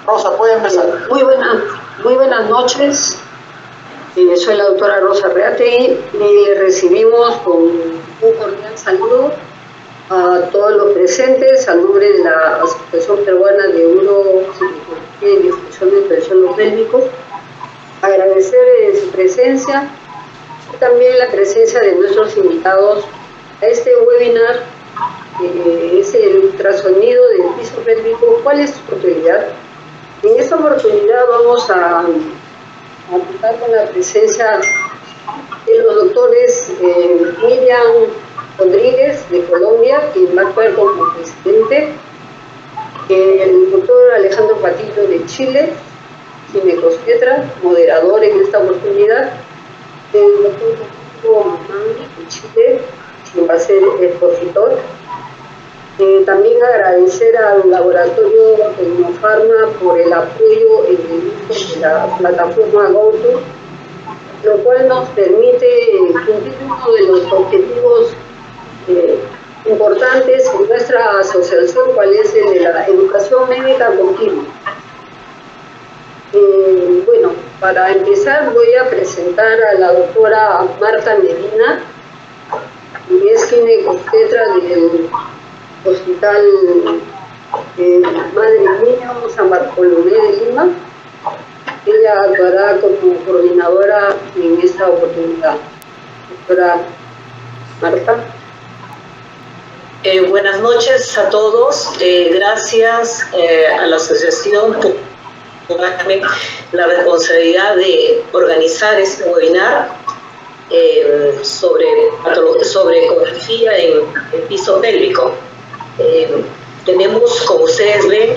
Rosa, puede empezar. Muy buenas noches. Soy la doctora Rosa Reategui y recibimos con un cordial saludo a todos los presentes al nombre de la Asociación Peruana de Uroginecología y Difusión del Trastorno Pélvico. Agradecer su presencia y también la presencia de nuestros invitados a este webinar, es el ultrasonido del piso pélvico. ¿Cuál es su utilidad? En esta oportunidad vamos a contar con la presencia de los doctores Miriam Rodríguez de Colombia, quien va a actuar como presidente, el doctor Alejandro Patillo de Chile, ginecobstetra, moderador en esta oportunidad, el doctor Román de Chile, quien va a ser expositor. También agradecer al laboratorio Tecnofarma por el apoyo en el uso de la plataforma GoTo, lo cual nos permite cumplir uno de los objetivos importantes en nuestra asociación, cual es el de la educación médica continua. Bueno, para empezar voy a presentar a la doctora Marta Medina, quien es ginecobstetra del Hospital Madre Mía San Bartolomé de Lima. Ella actuará como coordinadora en esta oportunidad. Doctora Marta. Buenas noches a todos. Gracias a la asociación por darme la responsabilidad de organizar este webinar sobre ecografía en el piso pélvico. Tenemos, como ustedes ven,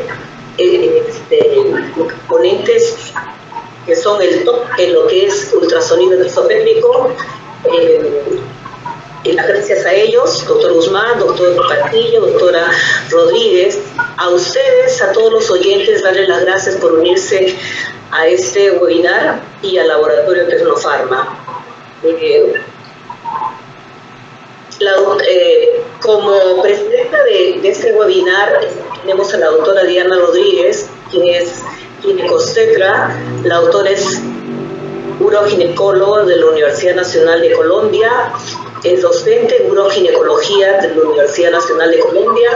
ponentes que son el top en lo que es ultrasonido del piso pélvico. Gracias a ellos, doctor Guzmán, doctor Patillo, doctora Rodríguez, a ustedes, a todos los oyentes, darles las gracias por unirse a este webinar y al laboratorio Tecnofarma. Como presidenta de este webinar tenemos a la doctora Diana Rodríguez, quien es ginecobstetra. La autora es uroginecólogo de la Universidad Nacional de Colombia, es docente en uroginecología de la Universidad Nacional de Colombia,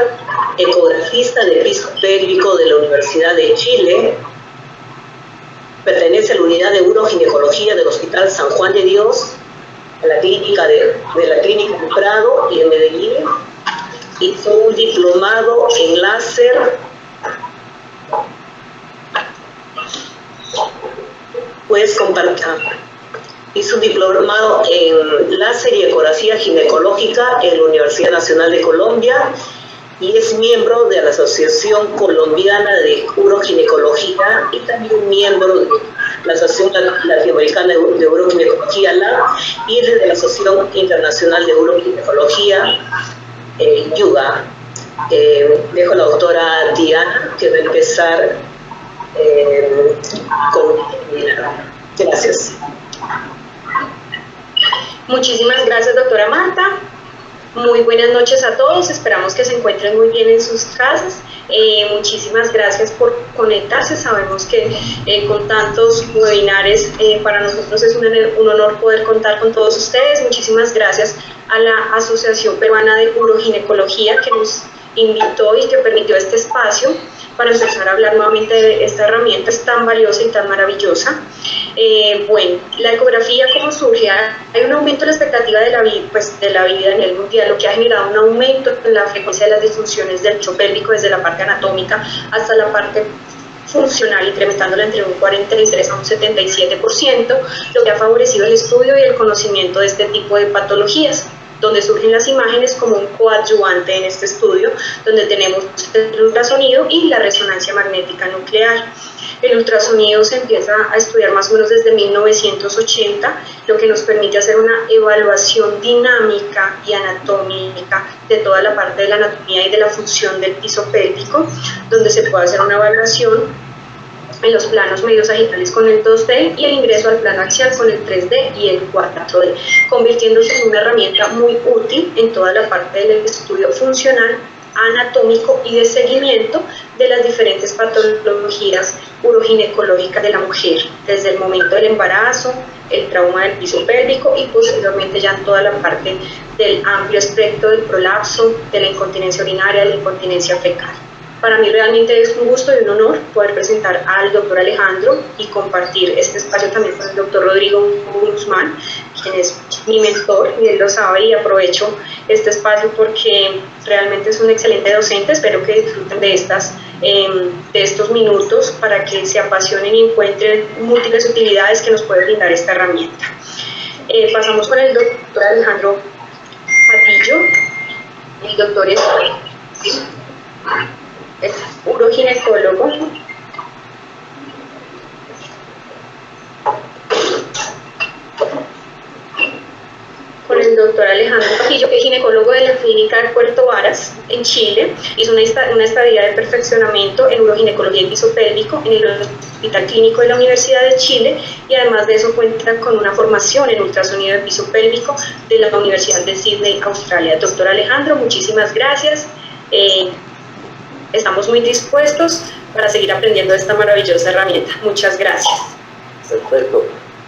ecografista de piso pélvico de la Universidad de Chile, pertenece a la unidad de uroginecología del Hospital San Juan de Dios, a la clínica de la Clínica de Prado y en Medellín. Hizo un diplomado en láser, hizo un diplomado en láser y ecografía ginecológica en la Universidad Nacional de Colombia y es miembro de la Asociación Colombiana de Uroginecología y también miembro de la Asociación Latinoamericana de Uroginecología, y de la Asociación Internacional de Uroginecología, YUGA. Dejo a la doctora Diana, que va a empezar con... Gracias. Muchísimas gracias, doctora Marta. Muy buenas noches a todos, esperamos que se encuentren muy bien en sus casas. Muchísimas gracias por conectarse. Sabemos que con tantos webinares para nosotros es un honor poder contar con todos ustedes. Muchísimas gracias a la Asociación Peruana de Uroginecología que nos invitó y que permitió este espacio para empezar a hablar nuevamente de esta herramienta tan valiosa y tan maravillosa. Bueno, la ecografía, ¿cómo surge? Hay un aumento en la expectativa de la vida a nivel mundial, lo que ha generado un aumento en la frecuencia de las disfunciones del piso pélvico desde la parte anatómica hasta la parte funcional, incrementándola entre un 43 a un 77%, lo que ha favorecido el estudio y el conocimiento de este tipo de patologías, donde surgen las imágenes como un coadyuvante en este estudio, donde tenemos el ultrasonido y la resonancia magnética nuclear. El ultrasonido se empieza a estudiar más o menos desde 1980, lo que nos permite hacer una evaluación dinámica y anatómica de toda la parte de la anatomía y de la función del piso pélvico, donde se puede hacer una evaluación en los planos medios sagittales con el 2D y el ingreso al plano axial con el 3D y el 4D, convirtiéndose en una herramienta muy útil en toda la parte del estudio funcional, anatómico y de seguimiento de las diferentes patologías uroginecológicas de la mujer, desde el momento del embarazo, el trauma del piso pélvico y posteriormente ya en toda la parte del amplio espectro del prolapso, de la incontinencia urinaria, de la incontinencia fecal. Para mí realmente es un gusto y un honor poder presentar al doctor Alejandro y compartir este espacio también con el doctor Rodrigo Guzmán, quien es mi mentor y él lo sabe, y aprovecho este espacio porque realmente es un excelente docente. Espero que disfruten de estos minutos para que se apasionen y encuentren múltiples utilidades que nos puede brindar esta herramienta. Pasamos con el doctor Alejandro Patillo. El doctor es uroginecólogo, con el doctor Alejandro Patillo, que es ginecólogo de la clínica de Puerto Varas, en Chile. Hizo una estadía de perfeccionamiento en uroginecología y piso pélvico en el Hospital Clínico de la Universidad de Chile, y además de eso cuenta con una formación en ultrasonido de piso pélvico de la Universidad de Sydney, Australia. Doctor Alejandro, muchísimas gracias. Estamos muy dispuestos para seguir aprendiendo de esta maravillosa herramienta. Muchas gracias. Perfecto.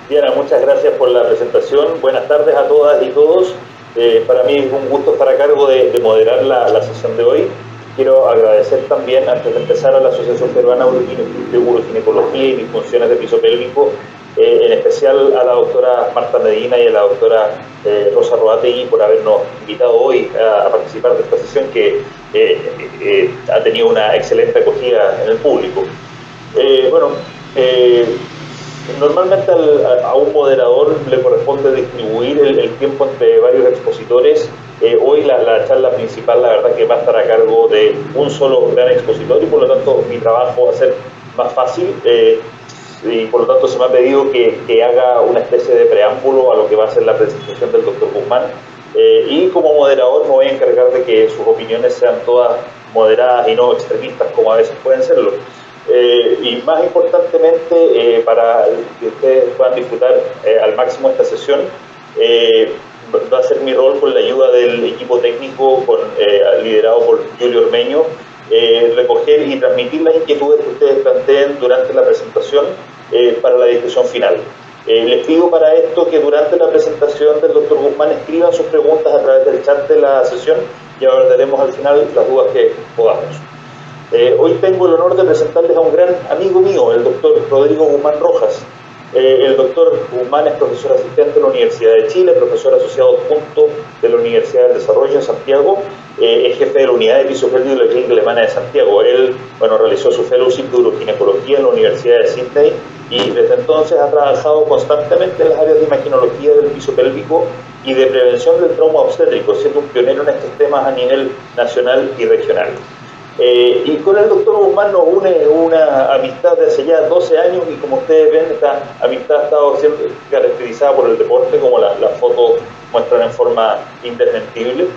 Diana, muchas gracias por la presentación. Buenas tardes a todas y todos. Para mí es un gusto estar a cargo de moderar la sesión de hoy. Quiero agradecer también, antes de empezar, a la Asociación Peruana de Uroginecología y Disfunciones de Piso Pélvico, en especial a la doctora Marta Medina y a la doctora Rosa Roategui por habernos invitado hoy a participar de esta sesión que ha tenido una excelente acogida en el público. Normalmente a un moderador le corresponde distribuir el tiempo entre varios expositores. Hoy la charla principal, la verdad, que va a estar a cargo de un solo gran expositor, y por lo tanto mi trabajo va a ser más fácil, y por lo tanto se me ha pedido que haga una especie de preámbulo a lo que va a ser la presentación del doctor Guzmán, y como moderador me voy a encargar de que sus opiniones sean todas moderadas y no extremistas como a veces pueden serlo. Y más importantemente, para que ustedes puedan disfrutar al máximo esta sesión, va a ser mi rol, con la ayuda del equipo técnico liderado por Julio Ormeño, recoger y transmitir las inquietudes que ustedes planteen durante la presentación para la discusión final. Les pido para esto que durante la presentación del doctor Guzmán escriban sus preguntas a través del chat de la sesión y abordaremos al final las dudas que podamos. Hoy tengo el honor de presentarles a un gran amigo mío, el doctor Rodrigo Guzmán Rojas. El doctor Guzmán es profesor asistente de la Universidad de Chile, profesor asociado adjunto de la Universidad del Desarrollo en Santiago, es jefe de la unidad de piso pélvico de la Clínica Alemana de Santiago. Él, realizó su fellowship de uroginecología en la Universidad de Sydney y desde entonces ha trabajado constantemente en las áreas de imaginología del piso pélvico y de prevención del trauma obstétrico, siendo un pionero en estos temas a nivel nacional y regional. Y con el doctor Guzmán nos une una amistad de hace ya 12 años, y como ustedes ven, esta amistad ha estado siendo caracterizada por el deporte, como las fotos muestran en forma indesmentible.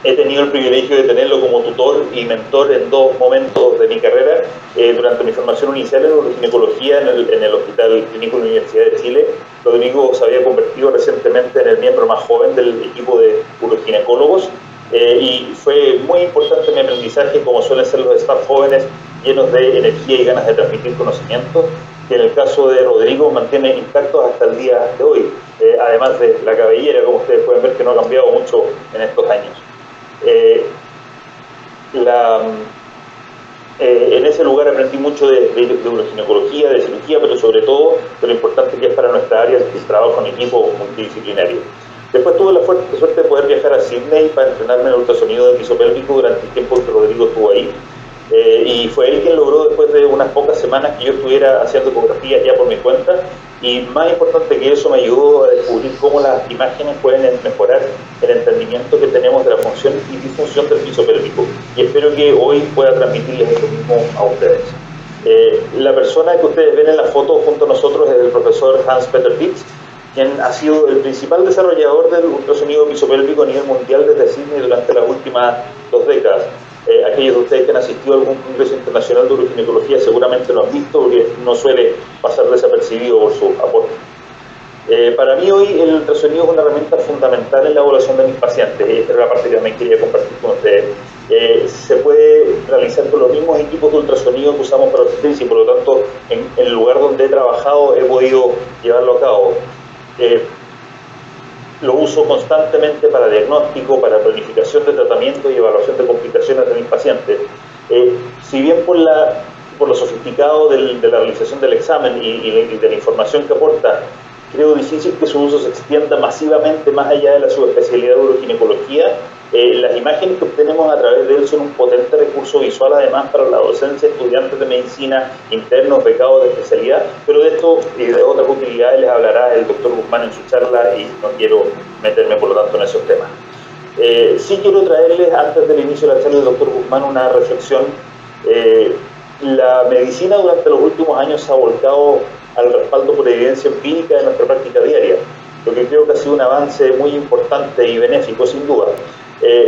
He tenido el privilegio de tenerlo como tutor y mentor en dos momentos de mi carrera. Durante mi formación inicial en uroginecología en el Hospital Clínico de la Universidad de Chile, Rodrigo se había convertido recientemente en el miembro más joven del equipo de uroginecólogos. Y fue muy importante mi aprendizaje, como suelen ser los staff jóvenes, llenos de energía y ganas de transmitir conocimiento, que en el caso de Rodrigo mantiene intactos hasta el día de hoy, además de la cabellera, como ustedes pueden ver, que no ha cambiado mucho en estos años. En ese lugar aprendí mucho de uroginecología, de cirugía, pero sobre todo de lo importante que es para nuestra área el trabajo en equipo multidisciplinario. Después tuve la fuerte suerte de poder viajar a Sydney para entrenarme en el ultrasonido de piso pélvico durante el tiempo que Rodrigo estuvo ahí. Y fue él quien logró, después de unas pocas semanas, que yo estuviera haciendo ecografías ya por mi cuenta, y más importante que eso, me ayudó a descubrir cómo las imágenes pueden mejorar el entendimiento que tenemos de la función y disfunción del piso pélvico, y espero que hoy pueda transmitirles eso mismo a ustedes. La persona que ustedes ven en la foto junto a nosotros es el profesor Hans-Peter Pitz, quien ha sido el principal desarrollador del ultrasonido piso pélvico a nivel mundial desde Sydney durante las últimas 2 décadas. Aquellos de ustedes que han asistido a algún congreso internacional de uroginecología seguramente lo han visto, porque no suele pasar desapercibido por su aporte. Para mí hoy el ultrasonido es una herramienta fundamental en la evaluación de mis pacientes, y esta es la parte que también quería compartir con ustedes. Se puede realizar con los mismos equipos de ultrasonido que usamos para obstetricia, y por lo tanto en el lugar donde he trabajado he podido llevarlo a cabo. Lo uso constantemente para diagnóstico, para planificación de tratamiento y evaluación de complicaciones de mis pacientes. Si bien por lo sofisticado de la realización del examen y de la información que aporta, creo difícil que su uso se extienda masivamente más allá de la subespecialidad de uroginecología. Las imágenes que obtenemos a través de él son un potente recurso visual, además, para la docencia, estudiantes de medicina, internos, becados de especialidad, pero de esto y de otras utilidades les hablará el doctor Guzmán en su charla y no quiero meterme, por lo tanto, en esos temas. Sí quiero traerles, antes del inicio de la charla del doctor Guzmán, una reflexión. La medicina durante los últimos años se ha volcado al respaldo por evidencia empírica de nuestra práctica diaria, lo que creo que ha sido un avance muy importante y benéfico, sin duda.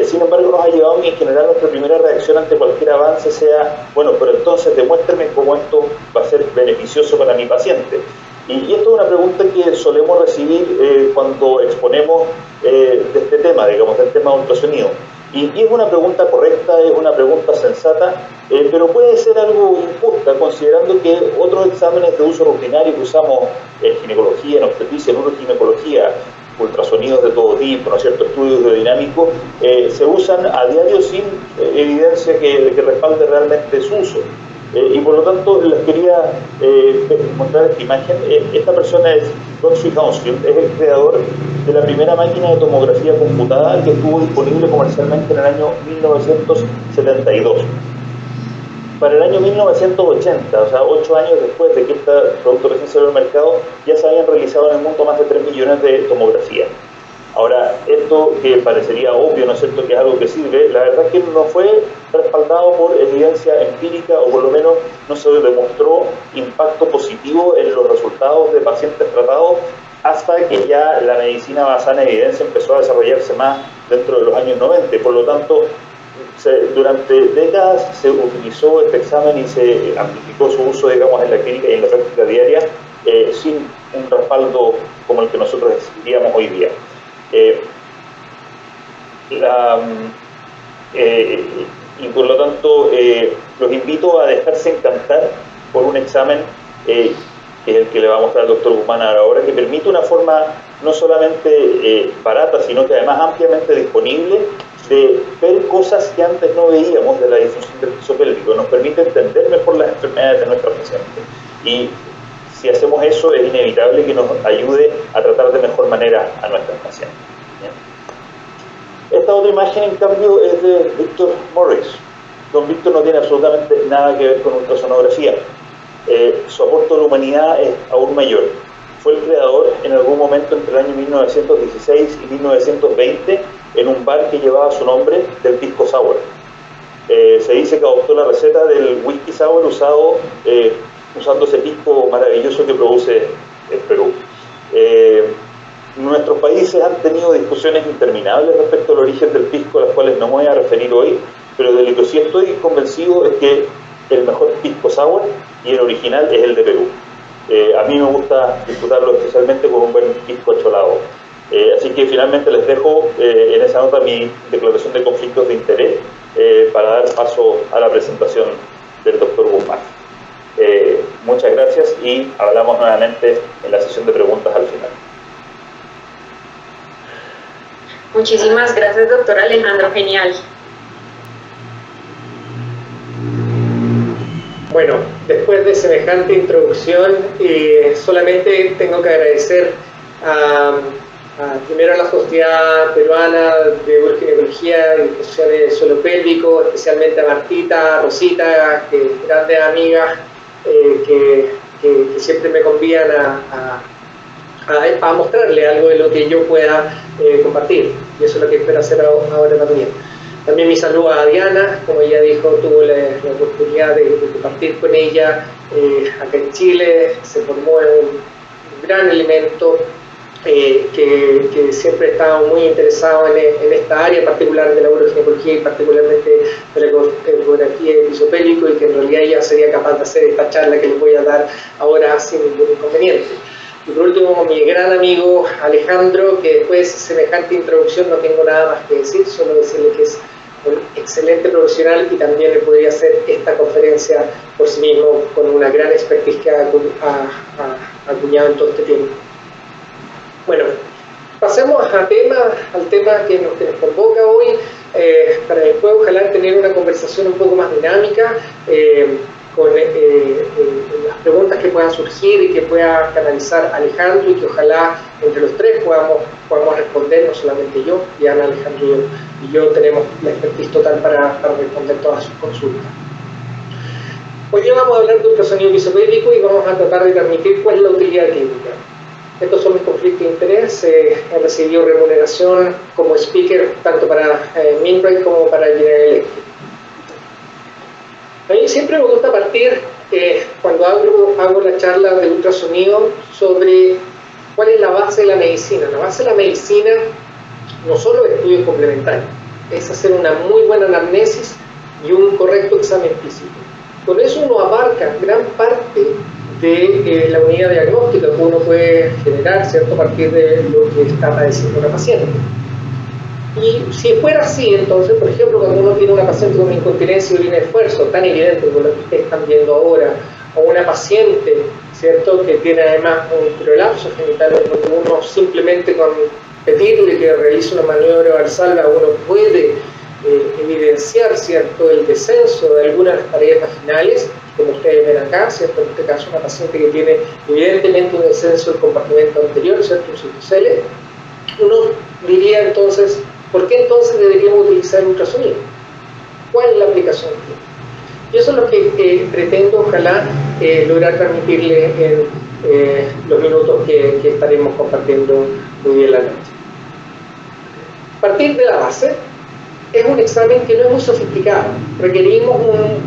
Sin embargo, nos ha llevado a que en general nuestra primera reacción ante cualquier avance sea, bueno, pero entonces demuéstrenme cómo esto va a ser beneficioso para mi paciente. Y esto es una pregunta que solemos recibir cuando exponemos de este tema, digamos, del tema de ultrasonido. Y es una pregunta correcta, es una pregunta sensata, pero puede ser algo injusta, considerando que otros exámenes de uso rutinario que usamos en ginecología, en obstetricia, en uroginecología, ultrasonidos de todo tipo, ¿no es cierto?, estudios biodinámicos, se usan a diario sin evidencia que respalde realmente su uso. Y por lo tanto les quería mostrar esta imagen. Esta persona es Godfrey Hounsfield, es el creador de la primera máquina de tomografía computada que estuvo disponible comercialmente en el año 1972. Para el año 1980, o sea, 8 años después de que este producto recién salió al mercado, ya se habían realizado en el mundo más de 3 millones de tomografías. Ahora, esto que parecería obvio, ¿no es cierto?, que es algo que sirve, la verdad es que no fue respaldado por evidencia empírica, o por lo menos no se demostró impacto positivo en los resultados de pacientes tratados, hasta que ya la medicina basada en evidencia empezó a desarrollarse más dentro de los años 90. Por lo tanto, durante décadas se utilizó este examen y se amplificó su uso, digamos, en la clínica y en la práctica diaria, sin un respaldo como el que nosotros exigiríamos hoy día. Y por lo tanto los invito a dejarse encantar por un examen que es el que le va a mostrar al doctor Guzmán ahora, que permite una forma no solamente barata, sino que además ampliamente disponible de ver cosas que antes no veíamos de la disfunción del piso pélvico. Nos permite entender mejor las enfermedades de nuestros pacientes, y si hacemos eso es inevitable que nos ayude a tratar de mejor manera a nuestros pacientes. Esta otra imagen, en cambio, es de Victor Morris. Don Víctor no tiene absolutamente nada que ver con ultrasonografía. Su aporte a la humanidad es aún mayor. Fue el creador en algún momento entre el año 1916 y 1920 en un bar que llevaba su nombre, del pisco sour. Se dice que adoptó la receta del whisky sour usando ese pisco maravilloso que produce el Perú. Nuestros países han tenido discusiones interminables respecto al origen del pisco, a las cuales no me voy a referir hoy, pero de lo que sí estoy convencido es que el mejor pisco sour y el original es el de Perú. A mí me gusta disfrutarlo especialmente con un buen pisco acholado. Así que finalmente les dejo en esa nota mi declaración de conflictos de interés para dar paso a la presentación del doctor Guzmán. Muchas gracias y hablamos nuevamente en la sesión de preguntas al final. Muchísimas gracias, doctor Alejandro, genial. Bueno, después de semejante introducción, solamente tengo que agradecer primero a la Sociedad Peruana de Uroginecología y Disfunción del Suelo Pélvico, especialmente a Martita, a Rosita, grandes amigas que siempre me convían a mostrarle algo de lo que yo pueda compartir, y eso es lo que espero hacer ahora también. También mi saludo a Diana, como ella dijo, tuve la oportunidad de compartir con ella acá en Chile, se formó un gran elemento que siempre he estado muy interesado en esta área particular de la uroginecología y particularmente de la ecografía de piso pélvico, y que en realidad ya sería capaz de hacer esta charla que les voy a dar ahora sin ningún inconveniente. Y por último, mi gran amigo Alejandro, que después de semejante introducción no tengo nada más que decir, solo decirle que es un excelente profesional y también le podría hacer esta conferencia por sí mismo con una gran expertise que ha acuñado en todo este tiempo. Bueno, pasemos al tema que nos convoca hoy, para después ojalá tener una conversación un poco más dinámica, con las preguntas que puedan surgir y que pueda canalizar Alejandro, y que ojalá entre los tres podamos responder, no solamente yo, Diana, Alejandro y yo tenemos la expertise total para responder todas sus consultas. Hoy día vamos a hablar de ultrasonido pisopélvico y vamos a tratar de transmitir cuál es la utilidad clínica. Estos son mis conflictos de interés. He recibido remuneración como speaker tanto para Minbright como para General Electric. A mí siempre me gusta partir, cuando hago la charla de ultrasonido, sobre cuál es la base de la medicina. La base de la medicina no solo es estudios complementarios, es hacer una muy buena anamnesis y un correcto examen físico. Con eso uno abarca gran parte de la unidad diagnóstica que uno puede generar, ¿cierto?, a partir de lo que está padeciendo una paciente. Y si fuera así, entonces, por ejemplo, cuando uno tiene una paciente con incontinencia y un esfuerzo tan evidente como lo que ustedes están viendo ahora, o una paciente, ¿cierto?, que tiene además un prolapso genital, donde uno simplemente con pedirle que realice una maniobra valsalva, uno puede evidenciar, ¿cierto?, el descenso de algunas de las paredes vaginales, como ustedes ven acá, ¿cierto?, en este caso una paciente que tiene evidentemente un descenso del compartimento anterior, ¿cierto?, un citocele. Uno diría entonces, ¿por qué entonces deberíamos utilizar ultrasonido? ¿Cuál es la aplicación? Y eso es lo que pretendo, ojalá, lograr transmitirle en los minutos que estaremos compartiendo hoy en la noche. Partir de la base, es un examen que no es muy sofisticado. Requerimos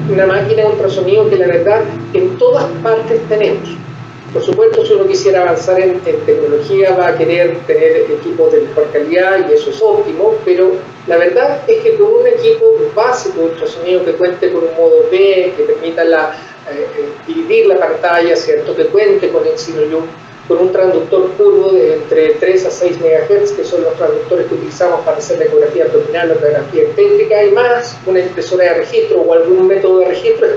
una máquina de ultrasonido que la verdad en todas partes tenemos. Por supuesto, si uno quisiera avanzar en tecnología, va a querer tener equipos de mejor calidad y eso es óptimo, pero la verdad es que con un equipo básico de ultrasonido que cuente con un modo B, que permita dividir la pantalla, ¿cierto?, que cuente con el Synology, con un transductor curvo de entre 3 a 6 MHz, que son los transductores que utilizamos para hacer la ecografía abdominal o la ecografía obstétrica, y más una impresora de registro o algún método de registro,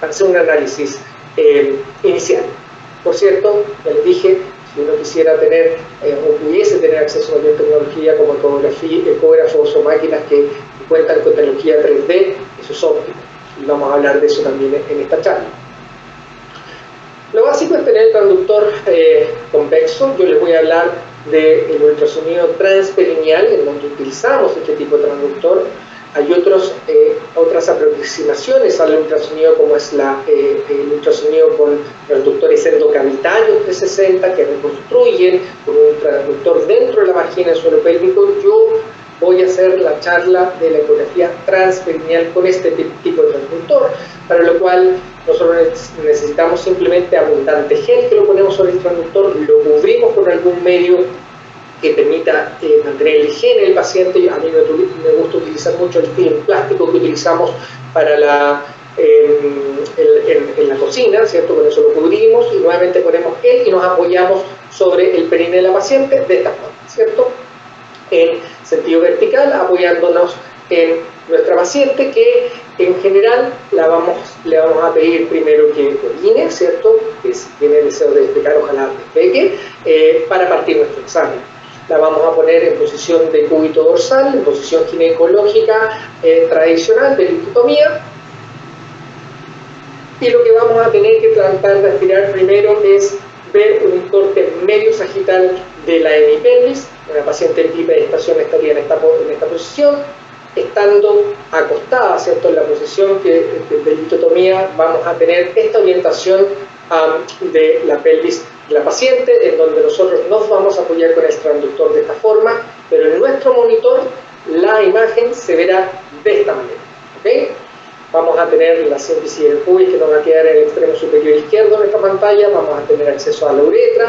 para hacer un análisis inicial. Por cierto, ya les dije, si uno quisiera tener o pudiese tener acceso a mayor tecnología como ecógrafos o máquinas que cuentan con tecnología 3D, eso es óptimo. Y vamos a hablar de eso también en esta charla. Lo básico es tener el transductor convexo. Yo les voy a hablar del ultrasonido transperineal, en donde utilizamos este tipo de transductor. Hay otras aproximaciones al ultrasonido, como es el ultrasonido con transductores endocavitarios 360 que reconstruyen con un transductor dentro de la vagina del suelo pélvico. Yo voy a hacer la charla de la ecografía transperineal con este tipo de transductor, para lo cual nosotros necesitamos simplemente abundante gel que lo ponemos sobre el transductor, lo cubrimos con algún medio que permita mantener el higiene del paciente. A mí me gusta utilizar mucho el film plástico que utilizamos para en la cocina, ¿cierto? Con eso lo cubrimos y nuevamente ponemos gel y nos apoyamos sobre el perine de la paciente de esta forma, ¿cierto?, en sentido vertical, apoyándonos en nuestra paciente, que en general le vamos a pedir primero que orine, ¿cierto?, que si tiene deseo de defecar, ojalá defeque, para partir nuestro examen. La vamos a poner en posición de cúbito dorsal, en posición ginecológica tradicional de litotomía, y lo que vamos a tener que tratar de aspirar primero es ver un corte medio sagital de la hemipelvis. Una paciente en bipedestación estaría en esta posición, estando acostada, ¿cierto?, en la posición de litotomía. Vamos a tener esta orientación de la pelvis de la paciente, en donde nosotros nos vamos a apoyar con el transductor de esta forma, pero en nuestro monitor la imagen se verá de esta manera, ¿ok? Vamos a tener la síntesis del pubis que nos va a quedar en el extremo superior izquierdo de esta pantalla. Vamos a tener acceso a la uretra,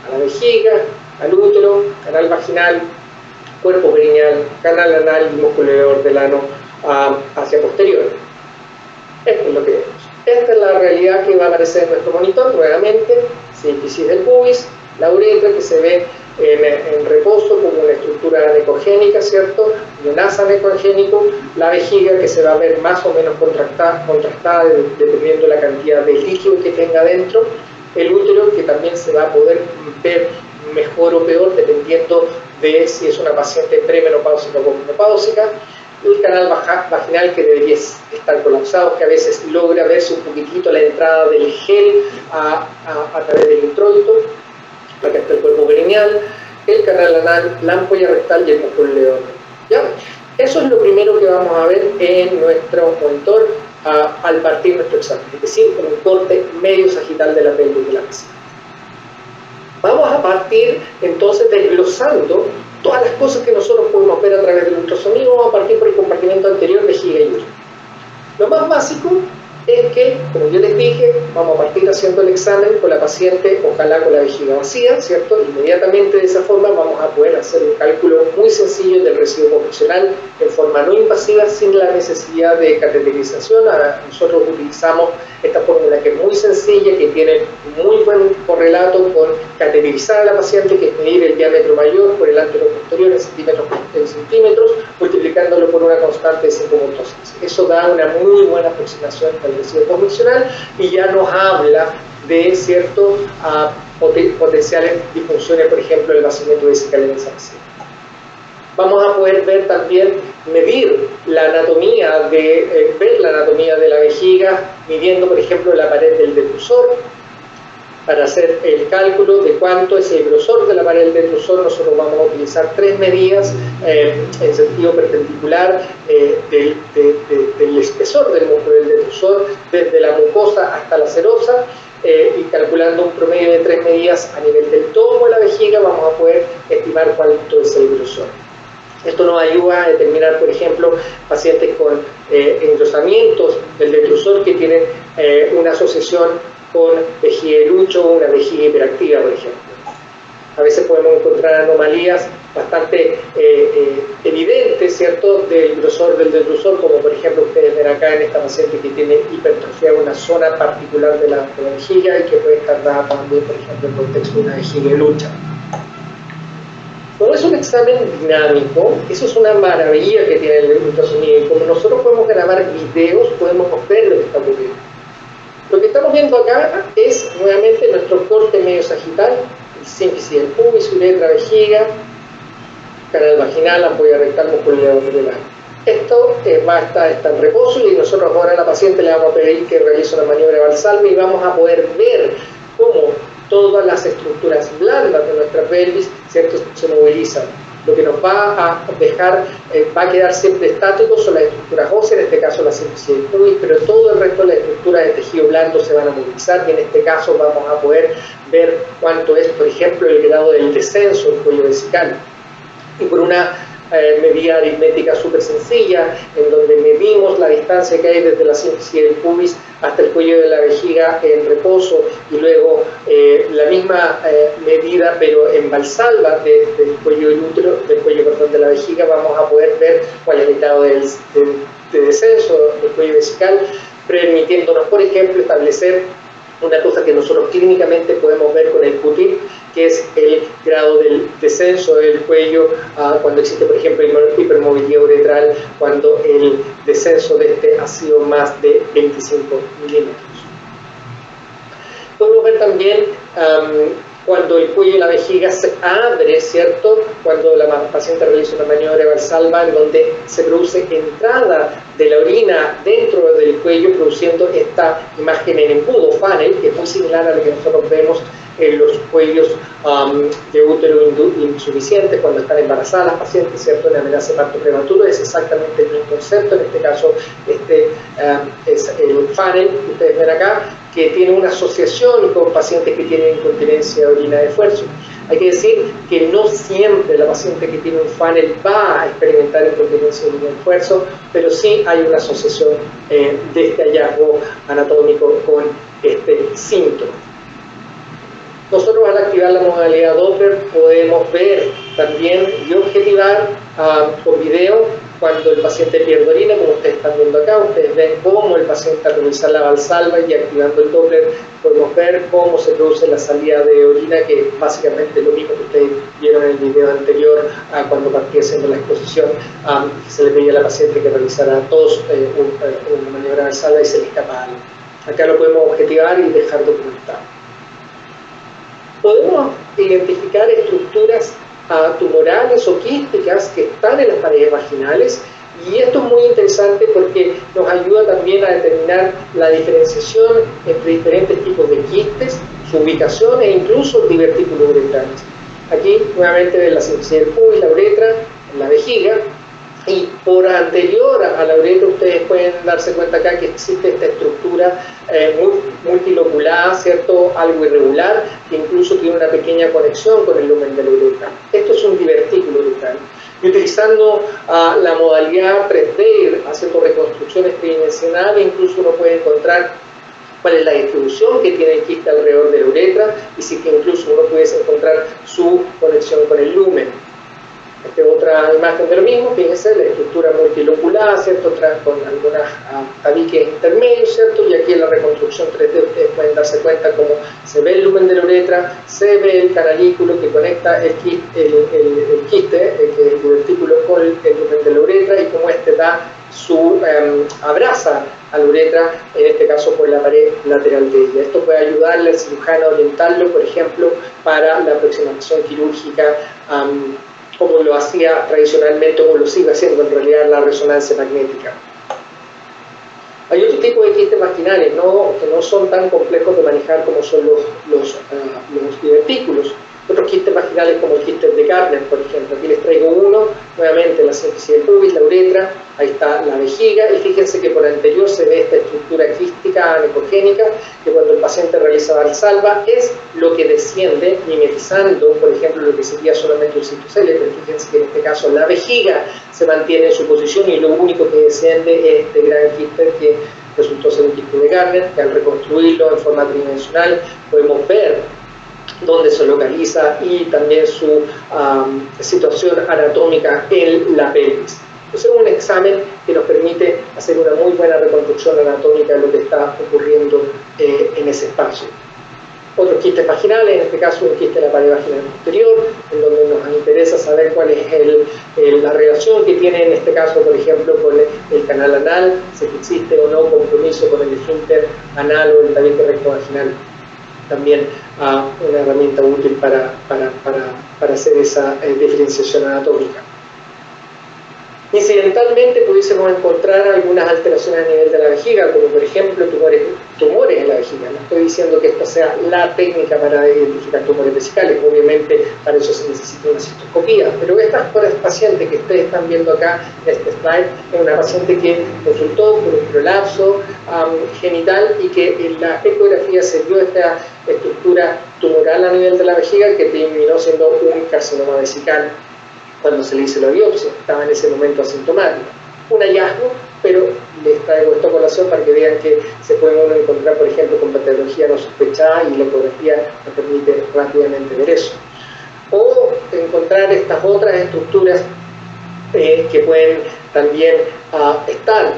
a la vejiga, al útero, canal vaginal, cuerpo perineal, canal anal y músculo elevador del ano hacia posterior. Esto es lo que vemos. Esta es la realidad que va a aparecer en nuestro monitor, nuevamente, sínfisis del pubis, la uretra que se ve en reposo como una estructura anecogénica, ¿cierto? Y un asa anecogénico, la vejiga que se va a ver más o menos contrastada dependiendo de la cantidad de líquido que tenga dentro, el útero que también se va a poder ver mejor o peor dependiendo de si es una paciente premenopáusica o posmenopáusica, el canal vaginal que debería estar colapsado, que a veces logra verse un poquitito la entrada del gel a través del introito. Acá está el cuerpo perineal, el canal anal, la ampolla rectal y el músculo elevador. ¿Ya? Eso es lo primero que vamos a ver en nuestro monitor al partir nuestro examen, es decir, con un corte medio sagital de la pelvis de la paciente. Vamos a partir entonces desglosando todas las cosas que nosotros podemos ver a través del ultrasonido. Vamos a partir por el compartimento anterior, vejiga y útero. Lo más básico es que, como yo les dije, vamos a partir haciendo el examen con la paciente, ojalá con la vejiga vacía, ¿cierto? Inmediatamente de esa forma vamos a poder hacer un cálculo muy sencillo del residuo poblacional en forma no invasiva, sin la necesidad de cateterización. Nosotros utilizamos esta fórmula que es muy sencilla, que tiene muy buen correlato con cateterizar a la paciente, que es medir el diámetro mayor por el anterior posterior en centímetros, multiplicándolo por una constante de 5.6. Eso da una muy buena aproximación al residuo poblacional y ya nos habla de cierto potenciales disfunciones, por ejemplo, el vaciamiento vesical en esa paciente. Vamos a poder ver también, medir la anatomía ver la anatomía de la vejiga, midiendo, por ejemplo, la pared del detrusor. Para hacer el cálculo de cuánto es el grosor de la pared del detrusor, nosotros vamos a utilizar 3 medidas en sentido perpendicular del espesor del músculo del detrusor, desde la mucosa hasta la serosa, y calculando un promedio de 3 medidas a nivel del tomo de la vejiga, vamos a poder estimar cuánto es el grosor. Esto nos ayuda a determinar, por ejemplo, pacientes con engrosamientos del detrusor que tienen una asociación con vejiga de Lucho o una vejiga hiperactiva, por ejemplo. A veces podemos encontrar anomalías bastante evidentes, ¿cierto?, del grosor del detrusor, como por ejemplo ustedes ven acá en esta paciente que tiene hipertrofia de una zona particular de la vejiga y que puede estar dada también, por ejemplo, en contexto de una vejiga de lucha. Como es un examen dinámico, eso es una maravilla que tiene el ultrasonido, y como nosotros podemos grabar videos, podemos ver lo que está ocurriendo. Lo que estamos viendo acá es nuevamente nuestro corte medio sagital, el sínfisis del pubis, uretra, vejiga, canal vaginal, ampolla rectal, músculo elevador del ano. Esto está en reposo y nosotros ahora a la paciente le vamos a pedir que realice una maniobra de Valsalva y vamos a poder ver cómo todas las estructuras blandas de nuestra pelvis, ¿cierto?, se movilizan. Lo que nos va a dejar, va a quedar siempre estático son las estructuras óseas, en este caso la sínfisis del pubis, pero todo el resto de las estructuras de tejido blando se van a movilizar y en este caso vamos a poder ver cuánto es, por ejemplo, el grado del descenso del cuello vesical. Y por una medida aritmética súper sencilla, en donde medimos la distancia que hay desde la sínfisis del pubis hasta el cuello de la vejiga en reposo, y luego la misma medida pero en Valsalva del cuello del útero, de la vejiga, vamos a poder ver cuál es el grado de descenso del cuello vesical, permitiéndonos, por ejemplo, establecer una cosa que nosotros clínicamente podemos ver con el QTIP, que es el grado del descenso del cuello cuando existe, por ejemplo, hipermovilidad uretral, cuando el descenso de este ha sido más de 25 milímetros. Podemos ver también cuando el cuello de la vejiga se abre, ¿cierto?, cuando la paciente realiza una maniobra de Valsalva, en donde se produce entrada de la orina dentro del cuello, produciendo esta imagen en embudo, funnel, que es muy similar a lo que nosotros vemos en los cuellos de útero insuficientes cuando están embarazadas las pacientes, ¿cierto?, en amenaza de parto prematuro. Es exactamente el mismo concepto. En este caso, es el funnel que ustedes ven acá, que tiene una asociación con pacientes que tienen incontinencia de orina de esfuerzo. Hay que decir que no siempre la paciente que tiene un funnel va a experimentar incontinencia de orina de esfuerzo, pero sí hay una asociación de este hallazgo anatómico con este síntoma. Nosotros al activar la modalidad Doppler, podemos ver también y objetivar con video cuando el paciente pierde orina, como ustedes están viendo acá. Ustedes ven cómo el paciente al realizar la valsalva y activando el Doppler podemos ver cómo se produce la salida de orina, que básicamente es lo mismo que ustedes vieron en el video anterior cuando partí haciendo la exposición, que se le pedía a la paciente que realizara tos una maniobra valsalva y se le escapa algo. Acá lo podemos objetivar y dejar documentado. Podemos identificar estructuras tumorales o quísticas que están en las paredes vaginales, y esto es muy interesante porque nos ayuda también a determinar la diferenciación entre diferentes tipos de quistes, su ubicación e incluso divertículos uretrales. Aquí nuevamente ven la simplicidad del pubis, la uretra, la vejiga, y por anterior a la uretra ustedes pueden darse cuenta acá que existe esta estructura multiloculada, ¿cierto? Algo irregular, que incluso tiene una pequeña conexión con el lumen de la uretra. Esto es un divertículo uretral. Y utilizando la modalidad 3D, haciendo reconstrucciones tridimensionales, incluso uno puede encontrar cuál es la distribución que tiene el quiste alrededor de la uretra, y si que incluso uno pudiese encontrar su conexión con el lumen. Esta es otra imagen de lo mismo, fíjense, la estructura multiloculada, ¿cierto? Con algunos tabiques intermedios, ¿cierto? Y aquí en la reconstrucción 3D ustedes pueden darse cuenta cómo se ve el lumen de la uretra, se ve el canalículo que conecta el quiste, el divertículo con el lumen de la uretra, y cómo este da su abraza a la uretra, en este caso por la pared lateral de ella. Esto puede ayudarle al cirujano a orientarlo, por ejemplo, para la aproximación quirúrgica, como lo hacía tradicionalmente o lo sigue haciendo en realidad la resonancia magnética. Hay otro tipo de quistes vaginales que no son tan complejos de manejar como son los divertículos. Otros quistes vaginales como el quiste de Gardner, por ejemplo. Aquí les traigo uno, nuevamente la simplicidad del pubis, la uretra, ahí está la vejiga, y fíjense que por anterior se ve esta estructura quística anecogénica, que cuando el paciente realiza valsalva es lo que desciende, mimetizando, por ejemplo, lo que sería solamente un citocele, pero fíjense que en este caso la vejiga se mantiene en su posición y lo único que desciende es este gran quiste que resultó ser un quiste de Gardner, que al reconstruirlo en forma tridimensional podemos ver dónde se localiza y también su situación anatómica en la pelvis. Entonces es un examen que nos permite hacer una muy buena reconstrucción anatómica de lo que está ocurriendo en ese espacio. Otros quistes vaginales, en este caso un quiste de la pared vaginal posterior, en donde nos interesa saber cuál es la relación que tiene en este caso, por ejemplo, con el canal anal, si existe o no compromiso con el esfínter anal o el tabique recto vaginal. También una herramienta útil para hacer esa diferenciación anatómica. Incidentalmente pudiésemos encontrar algunas alteraciones a nivel de la vejiga, como por ejemplo tumores en la vejiga. No estoy diciendo que esta sea la técnica para identificar tumores vesicales, obviamente para eso se necesita una cistoscopía, pero esta paciente que ustedes están viendo acá en este slide es una paciente que consultó por un prolapso genital y que en la ecografía se vio esta estructura tumoral a nivel de la vejiga que terminó siendo un carcinoma vesical. Cuando se le hizo la biopsia, estaba en ese momento asintomático. Un hallazgo, pero les traigo esta colación para que vean que se puede uno encontrar, por ejemplo, con patología no sospechada, y la ecografía nos permite rápidamente ver eso. O encontrar estas otras estructuras que pueden también estar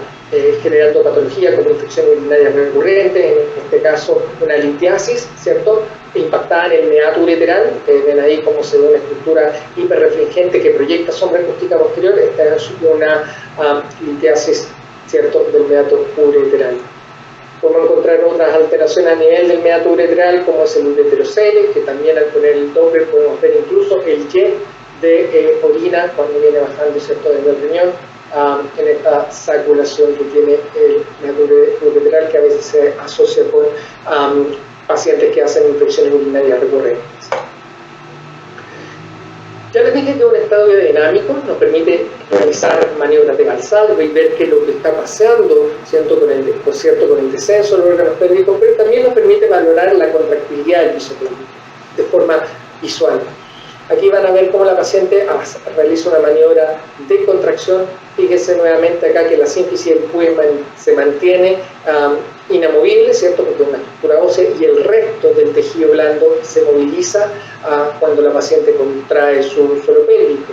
generando patología como infección urinaria recurrente, en este caso una litiasis, ¿cierto?, impactada en el meato ureteral. Ven ahí cómo se ve una estructura hiperrefringente que proyecta sombra acústica posterior. Esta es una litiasis, ¿cierto?, del meato ureteral. Podemos encontrar otras alteraciones a nivel del meato ureteral, como es el ureterocele, que también al poner el Doppler podemos ver incluso el jet de orina cuando viene bajando, ¿cierto?, desde el riñón, en esta saculación que tiene el meato ureteral, que a veces se asocia con pacientes que hacen infecciones urinarias recurrentes. Ya les dije que un estadio dinámico nos permite realizar maniobras de valsalva y ver qué es lo que está pasando, ¿cierto?, con el descenso del órgano pélvico, pero también nos permite valorar la contractilidad del piso pélvico de forma visual. Aquí van a ver cómo la paciente realiza una maniobra de contracción. Fíjense nuevamente acá que la sínfisis del pubis se mantiene inamovible, ¿cierto? Porque es una estructura ósea y el resto del tejido blando se moviliza cuando la paciente contrae su suelo pélvico.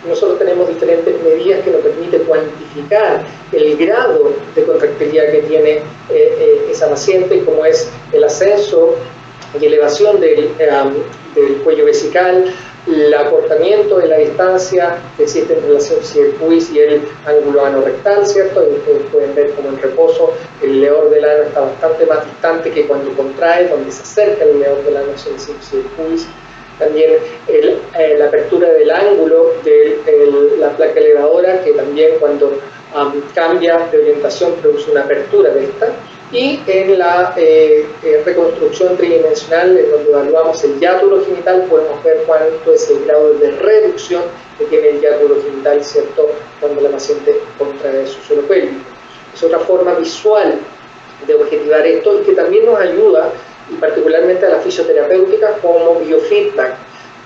Nosotros tenemos diferentes medidas que nos permiten cuantificar el grado de contractilidad que tiene esa paciente, como es el ascenso y elevación del cuello vesical, el acortamiento de la distancia que existe entre la sífisis del pubis y el ángulo ano-rectal, ¿cierto? Y ustedes pueden ver como en reposo el leor del ano está bastante más distante que cuando contrae, donde se acerca el leor del ano hacia la sífisis del pubis. También la apertura del ángulo de la placa elevadora, que también cuando cambia de orientación produce una apertura de esta. Y en la reconstrucción tridimensional, en donde evaluamos el hiátulo genital, podemos ver cuánto es el grado de reducción que tiene el hiátulo genital, ¿cierto?, cuando la paciente contrae su suelo pélvico. Es otra forma visual de objetivar esto y que también nos ayuda, y particularmente a la fisioterapéutica, como biofeedback,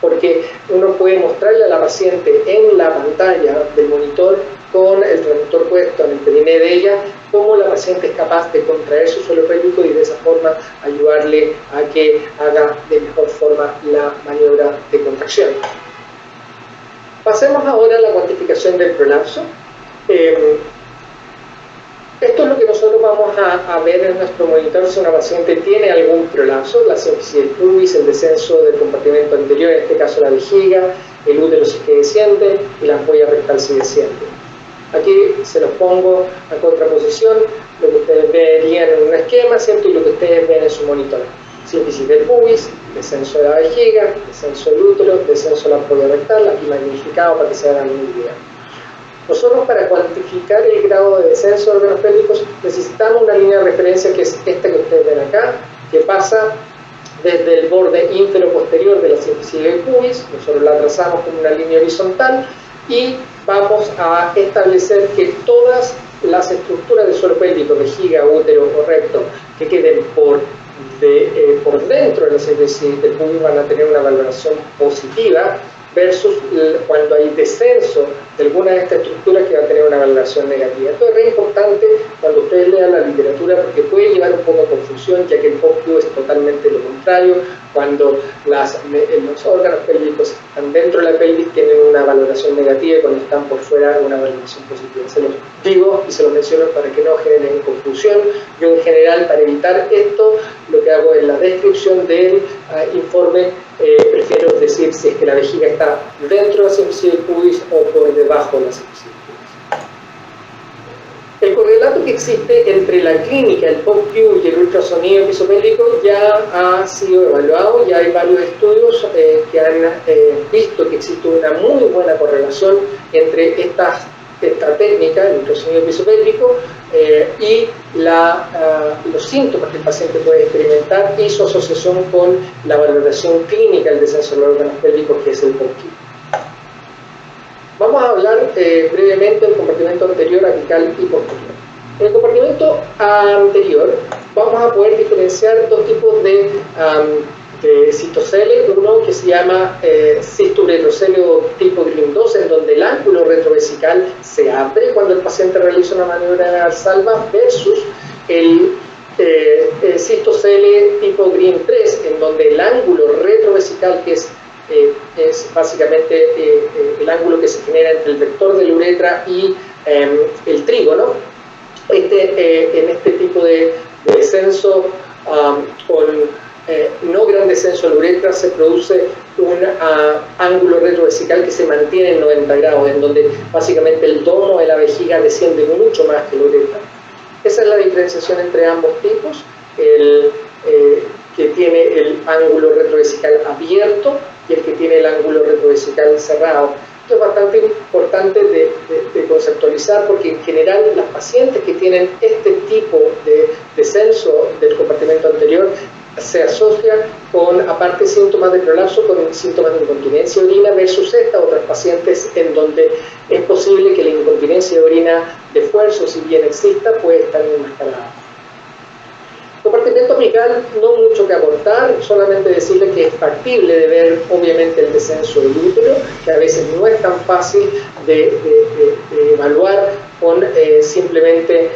porque uno puede mostrarle a la paciente en la pantalla del monitor con el transductor puesto en el periné de ella cómo la paciente es capaz de contraer su suelo pélvico y de esa forma ayudarle a que haga de mejor forma la maniobra de contracción. Pasemos ahora a la cuantificación del prolapso. Esto es lo que nosotros vamos a ver en nuestro monitor si una paciente tiene algún prolapso, la sífisis del pubis, el descenso del compartimento anterior, en este caso la vejiga, el útero si es que desciende y la ampolla rectal si desciende. Aquí se los pongo a contraposición, lo que ustedes verían en un esquema, ¿cierto? Y lo que ustedes ven en su monitor. Sífisis del pubis, descenso de la vejiga, descenso del útero, descenso de la ampolla rectal, aquí magnificado para que se hagan una idea. Nosotros, para cuantificar el grado de descenso de órganos pélvicos, necesitamos una línea de referencia que es esta que ustedes ven acá, que pasa desde el borde ínfero-posterior de la sífisis del pubis. Nosotros la trazamos con una línea horizontal y vamos a establecer que todas las estructuras del suelo pélvico, vejiga, útero o recto, que queden por dentro de la sífisis del pubis van a tener una valoración positiva, versus cuando hay descenso de alguna de estas estructuras que va a tener una valoración negativa. Esto es re importante cuando ustedes lean la literatura porque puede llevar un poco a confusión, ya que el POC-Q es totalmente lo contrario. Cuando los órganos pélvicos están dentro de la pelvis tienen una valoración negativa y cuando están por fuera una valoración positiva. Se los digo y se los menciono para que no generen confusión. Yo en general, para evitar esto, lo que hago en la descripción del informe prefiero decir si es que la vejiga está dentro de la sífisis del pubis o por debajo de la sífisis del pubis. El correlato que existe entre la clínica, el POC-Q y el ultrasonido epizopélvico ya ha sido evaluado, ya hay varios estudios que han visto que existe una muy buena correlación entre esta técnica, el ultrasonido epizopélvico, y los síntomas que el paciente puede experimentar y su asociación con la valoración clínica del descenso de los órganos pélvicos, que es el POC-Q. Vamos a hablar brevemente del compartimento anterior, apical y posterior. En el compartimento anterior vamos a poder diferenciar dos tipos de cistocele, uno que se llama cisturetrocéleo tipo Green 2, en donde el ángulo retrovesical se abre cuando el paciente realiza una maniobra de Valsalva, versus el cistocele tipo Green 3, en donde el ángulo retrovesical, que es básicamente el ángulo que se genera entre el vector de la uretra y el trígono, en este tipo de descenso con no gran descenso de la uretra se produce un ángulo retrovesical que se mantiene en 90 grados, en donde básicamente el domo de la vejiga desciende mucho más que la uretra. Esa es la diferenciación entre ambos tipos, el que tiene el ángulo retrovesical abierto y el que tiene el ángulo retrovesical cerrado. Esto es bastante importante de conceptualizar porque en general las pacientes que tienen este tipo de descenso del compartimento anterior se asocia con, aparte síntomas de prolapso, con síntomas de incontinencia de orina, versus estas otras pacientes en donde es posible que la incontinencia de orina de esfuerzo, si bien exista, puede estar enmascarada. Compartimento apical, no mucho que aportar, solamente decirle que es factible de ver obviamente el descenso del útero, que a veces no es tan fácil de evaluar con simplemente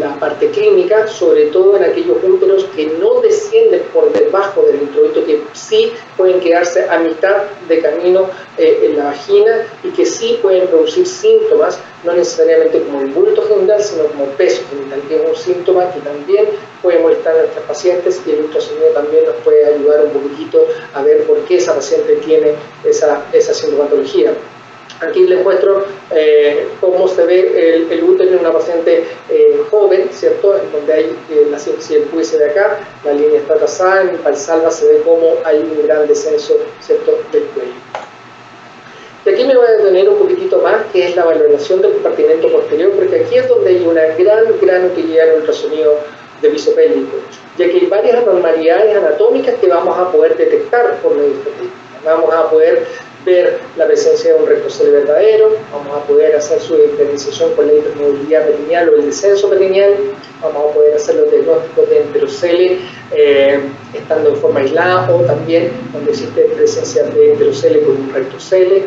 la parte clínica, sobre todo en aquellos úteros que no descienden por debajo del introito, que sí pueden quedarse a mitad de camino en la vagina y que sí pueden producir síntomas, no necesariamente como el bulto genital, sino como peso genital, que es un síntoma que también puede molestar a nuestros pacientes, y el ultrasonido también nos puede ayudar un poquitito a ver por qué esa paciente tiene esa sintomatología. Aquí les muestro cómo se ve el útero en una paciente joven, ¿cierto? En donde hay la cicatriz del pubis de acá, la línea está trazada, en Valsalva se ve cómo hay un gran descenso, ¿cierto?, del cuello. Y aquí me voy a detener un poquitito más, que es la valoración del compartimento posterior, porque aquí es donde hay una gran utilidad en el ultrasonido de piso pélvico, ya que hay varias anormalidades anatómicas que vamos a poder detectar por medio de esta técnica. Vamos a poder ver la presencia de un rectocele verdadero, vamos a poder hacer su diferenciación con la hipermovilidad perineal o el descenso perineal, vamos a poder hacer los diagnósticos de enterocele estando en forma aislada, o también cuando existe presencia de enterocele con un rectocele,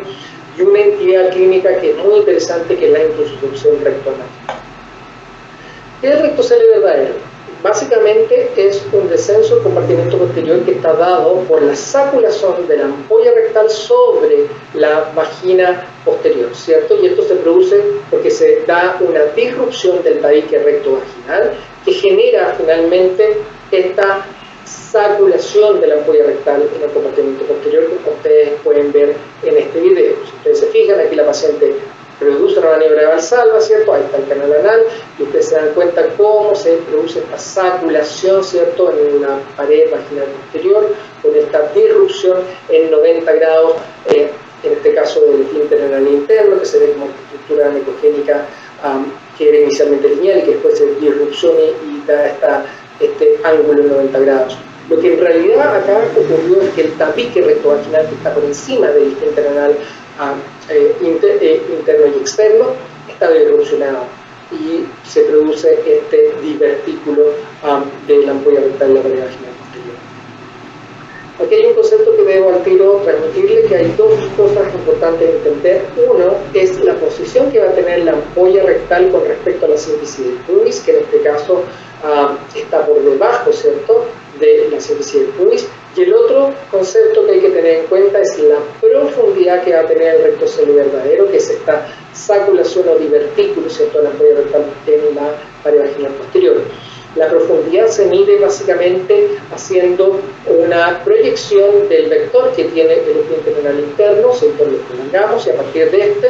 y una entidad clínica que es muy interesante, que es la introsuscepción rectoanal. ¿Qué es el rectocele verdadero? Básicamente es un descenso del compartimento posterior que está dado por la saculación de la ampolla rectal sobre la vagina posterior, ¿cierto? Y esto se produce porque se da una disrupción del tabique recto vaginal que genera finalmente esta saculación de la ampolla rectal en el compartimento posterior, que ustedes pueden ver en este video. Si ustedes se fijan, aquí la paciente produce una maniobra de Valsalva, ¿cierto? Ahí está el canal anal, y ustedes se dan cuenta cómo se produce esta saculación, ¿cierto?, en la pared vaginal posterior, con esta disrupción en 90 grados, en este caso del esfínter anal interno, que se ve como estructura anecogénica que era inicialmente lineal y que después se disrupciona y da este ángulo en 90 grados. Lo que en realidad acá ocurrió es que el tabique rectovaginal, que está por encima del esfínter anal interno y externo, está disrupcionado y se produce este divertículo de la ampolla rectal en la pared vaginal posterior. Aquí hay un concepto que debo al tiro transmitirle, que hay dos cosas importantes de entender. Uno es la posición que va a tener la ampolla rectal con respecto a la sínfisis del pubis, que en este caso está por debajo, ¿cierto?, de la sínfisis del pubis. Y el otro concepto que hay que tener en cuenta es la profundidad que va a tener el rectocele verdadero, que es esta saculación o divertículo, ¿cierto?, de la ampolla rectal en la pared vaginal posterior. La profundidad se mide básicamente haciendo una proyección del vector que tiene el esfínter anal interno, ¿cierto?, lo prolongamos, y a partir de este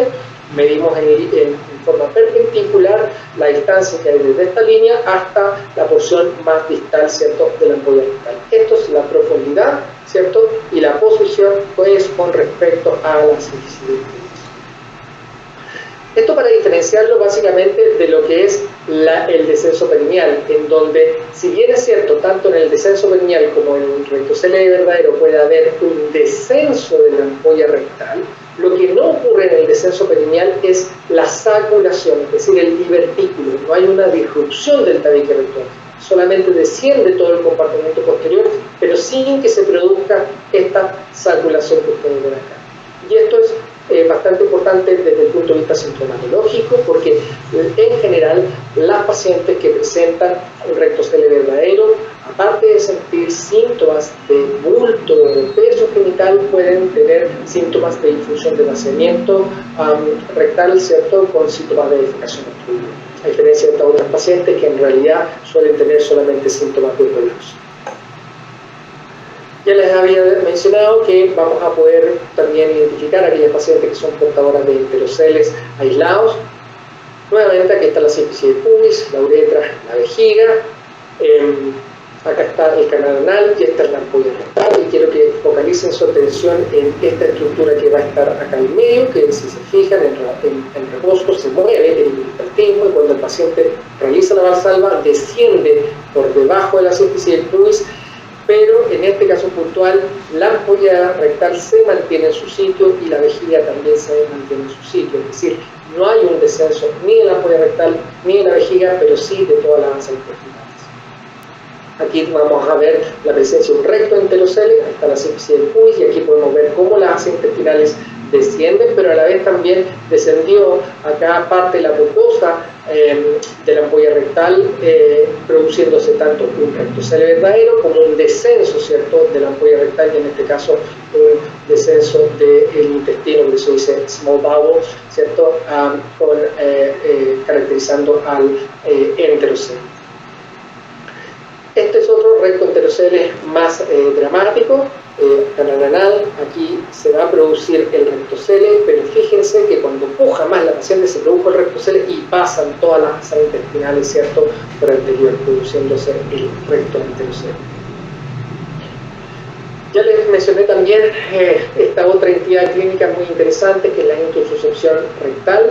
medimos en forma perpendicular la distancia que hay desde esta línea hasta la porción más distal, ¿cierto?, de la ampolla rectal. Esto es la profundidad, ¿cierto?, y la posición pues con respecto a la sínfisis del pubis. Esto para diferenciarlo básicamente de lo que es el descenso perineal, en donde, si bien es cierto, tanto en el descenso perineal como en el rectocele verdadero puede haber un descenso de la ampolla rectal, lo que no ocurre en el descenso perineal es la saculación, es decir, el divertículo. No hay una disrupción del tabique rectal, solamente desciende todo el compartimento posterior, pero sin que se produzca esta saculación que ustedes ven acá. Y esto es bastante importante desde el punto de vista sintomatológico, porque en general las pacientes que presentan un rectocele verdadero, aparte de sentir síntomas de bulto o de peso genital, pueden tener síntomas de difusión de vaciamiento rectal, ¿cierto?, con síntomas de defecación obstruida, a diferencia de estas otras pacientes que en realidad suelen tener solamente síntomas de dolorosos. Ya les había mencionado que vamos a poder también identificar a aquellas pacientes que son portadoras de enteroceles aislados. Nuevamente aquí está la sínfisis del pubis, la uretra, la vejiga, acá está el canal anal y esta es la ampolla rectal, y quiero que focalicen su atención en esta estructura que va a estar acá en medio, que si se fijan en reposo se mueve el hiperaltismo, y cuando el paciente realiza la Valsalva desciende por debajo de la sínfisis del pubis, pero en este caso puntual la ampolla rectal se mantiene en su sitio y la vejiga también se mantiene en su sitio, es decir, no hay un descenso ni de la ampolla rectal ni de la vejiga, pero sí de toda la avanza intestinales. Aquí vamos a ver la presencia de un recto enterocele, ahí está la sínfisis del pubis, y aquí podemos ver cómo las asas intestinales descienden, pero a la vez también descendió acá parte de la mucosa de la ampolla rectal, produciéndose tanto un rectocele verdadero como un descenso, ¿cierto?, de la ampolla rectal, y en este caso un descenso del intestino, que se dice small bowel, ¿cierto?, caracterizando al enterocele. Este es otro recto enterocele más dramático, canal anal. Aquí se va a producir el rectocele, pero fíjense que cuando puja más la paciente se produjo el rectocele y pasan todas las masas intestinales, ¿cierto?, por el anterior, produciéndose el recto enterocele. Ya les mencioné también esta otra entidad clínica muy interesante, que es la intususcepción rectal.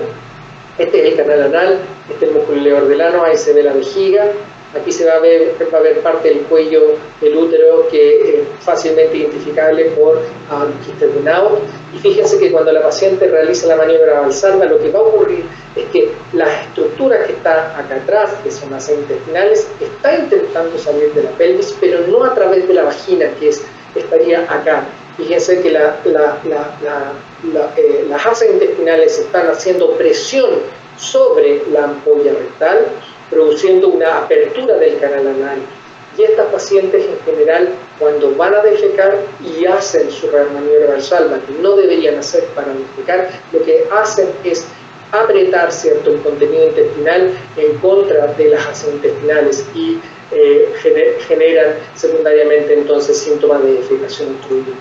Este es el canal anal, este es el músculo leordelano, ahí se ve la vejiga. Aquí se va a ver parte del cuello del útero, que es fácilmente identificable por quistes de Naud. Y fíjense que cuando la paciente realiza la maniobra valsalva, lo que va a ocurrir es que la estructura que está acá atrás, que son masas intestinales, está intentando salir de la pelvis, pero no a través de la vagina, que estaría acá. Fíjense que las masas intestinales están haciendo presión sobre la ampolla rectal, produciendo una apertura del canal anal. Y estas pacientes en general, cuando van a defecar y hacen su maniobra valsalva, que no deberían hacer para defecar, lo que hacen es apretar, ¿cierto?, un contenido intestinal en contra de las masas intestinales y generan secundariamente entonces síntomas de defecación obstruida.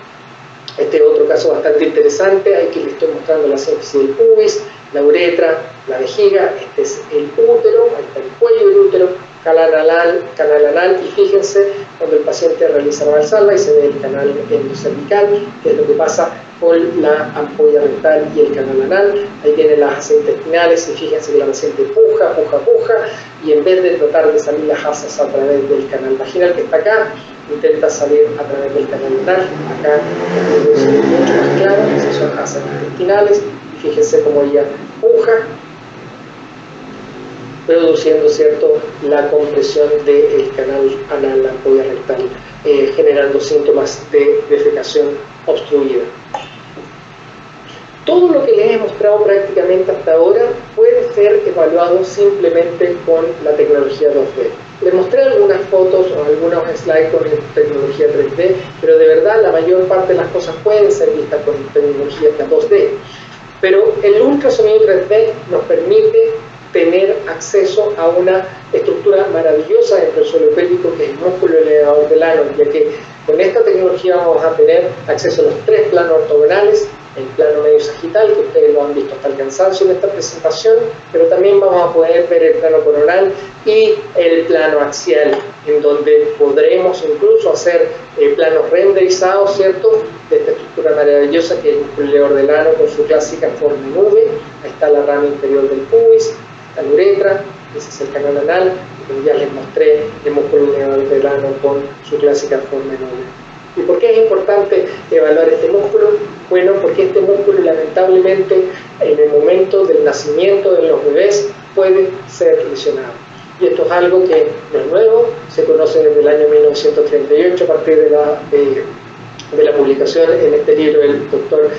Este es otro caso bastante interesante. Aquí les estoy mostrando la síntesis del pubis, la uretra, la vejiga. Este es el útero, ahí está el cuello del útero, canal anal, y fíjense cuando el paciente realiza la valsalva y se ve el canal endocervical, que es lo que pasa con la ampolla rectal y el canal anal. Ahí tienen las asas intestinales y fíjense que la paciente puja, y en vez de tratar de salir las asas a través del canal vaginal que está acá, intenta salir a través del canal anal. Acá es mucho más claro, esas son asas intestinales, y fíjense cómo ella puja, produciendo, ¿cierto?, la compresión del canal anal, la ampolla rectal, generando síntomas de defecación obstruida. Todo lo que les he mostrado prácticamente hasta ahora puede ser evaluado simplemente con la tecnología 2D. Les mostré algunas fotos o algunos slides con tecnología 3D, pero de verdad la mayor parte de las cosas pueden ser vistas con tecnología 2D. Pero el ultrasonido 3D nos permite tener acceso a una estructura maravillosa dentro del suelo pélvico, que es el músculo elevador del ano, ya que con esta tecnología vamos a tener acceso a los 3 planos ortogonales, el plano medio sagital, que ustedes lo han visto hasta el cansancio en esta presentación, pero también vamos a poder ver el plano coronal y el plano axial, en donde podremos incluso hacer planos renderizados, ¿cierto?, de esta estructura maravillosa que es el músculo elevador del ano con su clásica forma de nube. Ahí está la rama inferior del pubis, está la uretra, ese es el canal anal, y como ya les mostré, el músculo elevador del ano con su clásica forma de nube. ¿Y por qué es importante evaluar este músculo? Bueno, porque este músculo lamentablemente en el momento del nacimiento de los bebés puede ser lesionado. Y esto es algo que no es nuevo, se conoce desde el año 1938 a partir de la publicación en este libro del doctor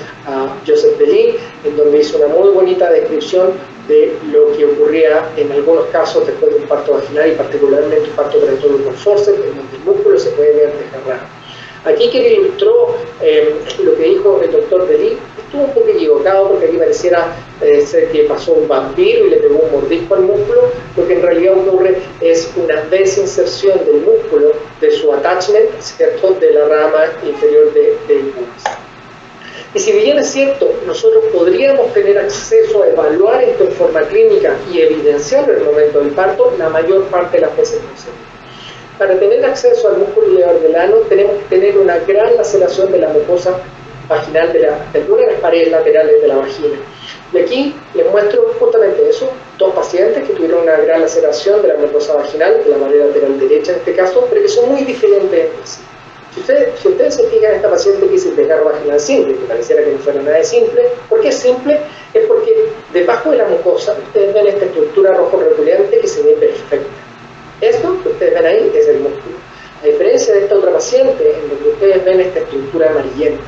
Joseph Delis, en donde hizo una muy bonita descripción de lo que ocurría en algunos casos después de un parto vaginal, y particularmente un parto operatorio por forceps, en donde el músculo se puede ver desgarrado. Aquí que ilustró lo que dijo el doctor Delis, estuvo un poco equivocado, porque aquí pareciera ser que pasó un vampiro y le pegó un mordisco al músculo. Lo que en realidad ocurre es una desinserción del músculo, de su attachment, ¿cierto?, de la rama inferior del pubis. Y si bien es cierto, nosotros podríamos tener acceso a evaluar esto en forma clínica y evidenciarlo en el momento del parto, la mayor parte de las veces no se ve. Para tener acceso al músculo elevador del ano tenemos que tener una gran laceración de la mucosa vaginal, de alguna de las paredes laterales de la vagina. Y aquí les muestro justamente eso, 2 pacientes que tuvieron una gran laceración de la mucosa vaginal, de la pared lateral derecha en este caso, pero que son muy diferentes entre sí. Si ustedes se fijan en esta paciente que hice el desgarro vaginal simple, que pareciera que no fuera nada de simple, ¿por qué es simple? Es porque debajo de la mucosa ustedes ven esta estructura rojo reculeante que se ve perfecta. Esto que ustedes ven ahí es el músculo. A diferencia de esta otra paciente, en donde ustedes ven esta estructura amarillenta.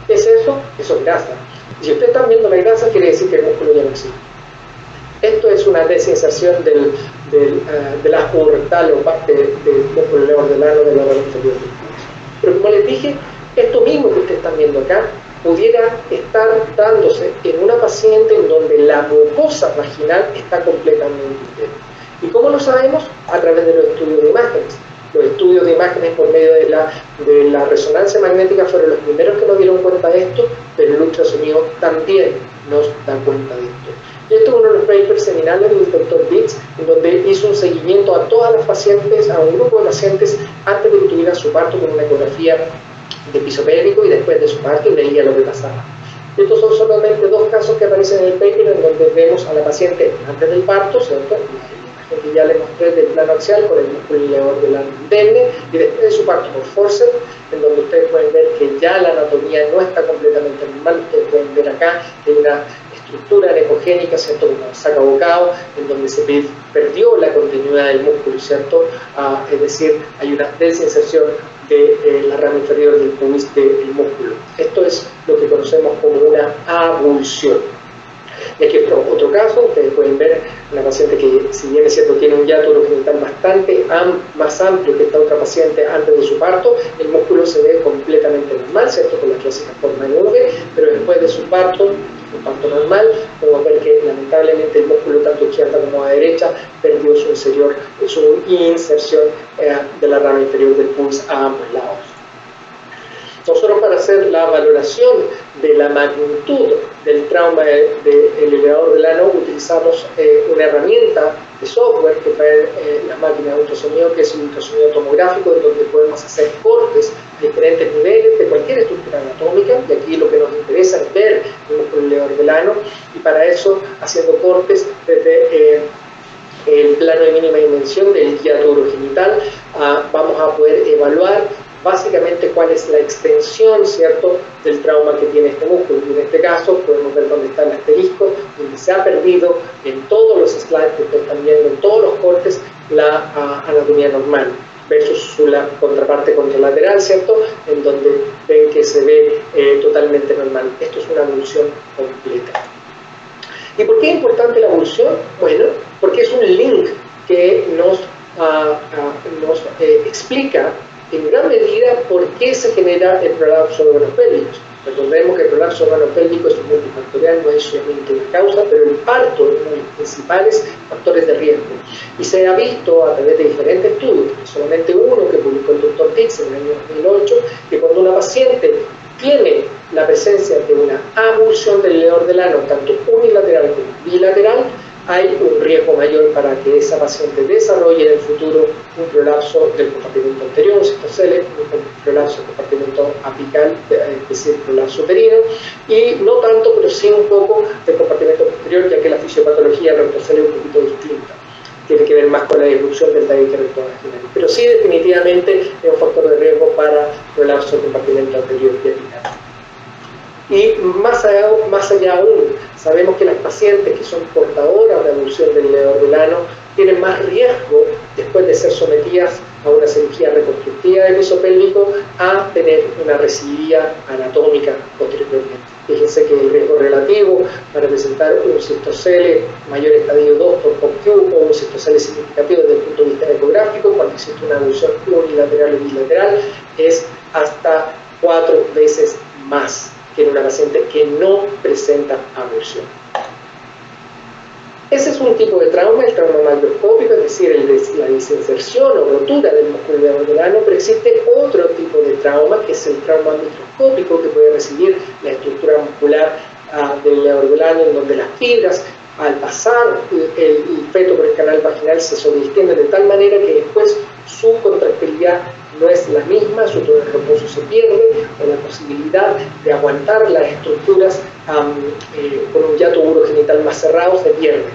¿Qué es eso? Eso es grasa. Y si ustedes están viendo la grasa, quiere decir que el músculo ya no existe. Esto es una desinserción del asco rectal o parte del músculo leor del ano de la rama inferior del pubis. Pero como les dije, esto mismo que ustedes están viendo acá pudiera estar dándose en una paciente en donde la mucosa vaginal está completamente entera. ¿Y cómo lo sabemos? A través de los estudios de imágenes. Los estudios de imágenes por medio de la resonancia magnética fueron los primeros que nos dieron cuenta de esto, pero el ultrasonido también nos da cuenta de esto. Y esto es uno de los papers seminales del Dr. Bitts, en donde hizo un seguimiento a todas las pacientes, a un grupo de pacientes, antes de que tuvieran su parto con una ecografía de piso pélvico y después de su parto, y veía lo que pasaba. Estos son solamente 2 casos que aparecen en el paper, en donde vemos a la paciente antes del parto, ¿cierto? Que ya les mostré del plano axial por el músculo leor del ano indemne, y después de su parto por forceps, en donde ustedes pueden ver que ya la anatomía no está completamente normal. Ustedes pueden ver acá que hay una estructura aneupogénica, ¿cierto? Como saca bocado, en donde se perdió la continuidad del músculo, ¿cierto? Es decir, hay una desinserción de la rama inferior del pubis del músculo. Esto es lo que conocemos como una avulsión. Y aquí otro caso, ustedes pueden ver una paciente que, si bien es cierto, tiene un hiato urogenital bastante más amplio que esta otra paciente antes de su parto, el músculo se ve completamente normal, ¿cierto? Con la clásica forma en V, pero después de su parto, un parto normal, podemos ver que lamentablemente el músculo tanto izquierda como a derecha perdió su inserción de la rama inferior del pubis a ambos lados. Nosotros, para hacer la valoración de la magnitud del trauma del elevador del ano, utilizamos una herramienta de software que trae las máquinas de ultrasonido, que es un ultrasonido tomográfico, en donde podemos hacer cortes a diferentes niveles de cualquier estructura anatómica, y aquí lo que nos interesa es ver el músculo elevador del ano, y para eso, haciendo cortes desde el plano de mínima dimensión del hiato urogenital, vamos a poder evaluar básicamente cuál es la extensión, ¿cierto?, del trauma que tiene este músculo. Y en este caso podemos ver dónde está el asterisco, donde se ha perdido en todos los slides que ustedes están viendo, en todos los cortes, la anatomía normal, versus su contraparte contralateral, ¿cierto?, en donde ven que se ve totalmente normal. Esto es una avulsión completa. ¿Y por qué es importante la avulsión? Bueno, porque es un link que nos explica en gran medida por qué se genera el prolapso de órganos pélvicos. Recordemos que el prolapso de órgano pélvico es multifactorial, no es solamente una causa, pero el parto es uno de los principales factores de riesgo. Y se ha visto a través de diferentes estudios, solamente uno que publicó el Dr. Bitts en el año 2008, que cuando una paciente tiene la presencia de una avulsión del leor del ano, tanto unilateral como bilateral, hay un riesgo mayor para que esa paciente desarrolle en el futuro un prolapso del compartimento anterior, un cistocele, un prolapso del compartimento apical, es decir, prolapso uterino, y no tanto, pero sí un poco del compartimento posterior, ya que la fisiopatología del rectocele es un poquito distinta. Tiene que ver más con la disrupción del tabique rectovaginal. Pero sí, definitivamente es un factor de riesgo para prolapso del compartimento anterior y apical. Y más allá aún, sabemos que las pacientes que son portadoras de avulsión del leor del ano tienen más riesgo, después de ser sometidas a una cirugía reconstructiva de piso pélvico, a tener una recidiva anatómica posteriormente. Fíjense que el riesgo relativo para presentar un cistocele mayor estadio 2 por POC-Q o un cistocele significativo desde el punto de vista ecográfico, cuando existe una avulsión unilateral o bilateral, es hasta 4 veces más que en una paciente que no presenta avulsión. Ese es un tipo de trauma, el trauma macroscópico, es decir, la desinserción o rotura del músculo elevador del ano, pero existe otro tipo de trauma, que es el trauma microscópico, que puede recibir la estructura muscular del elevador del ano, en donde las fibras, al pasar el feto por el canal vaginal, se sobreextienden de tal manera que después su contractilidad no es la misma, su tono de reposo se pierde, o la posibilidad de aguantar las estructuras con un hiato urogenital más cerrado se pierde.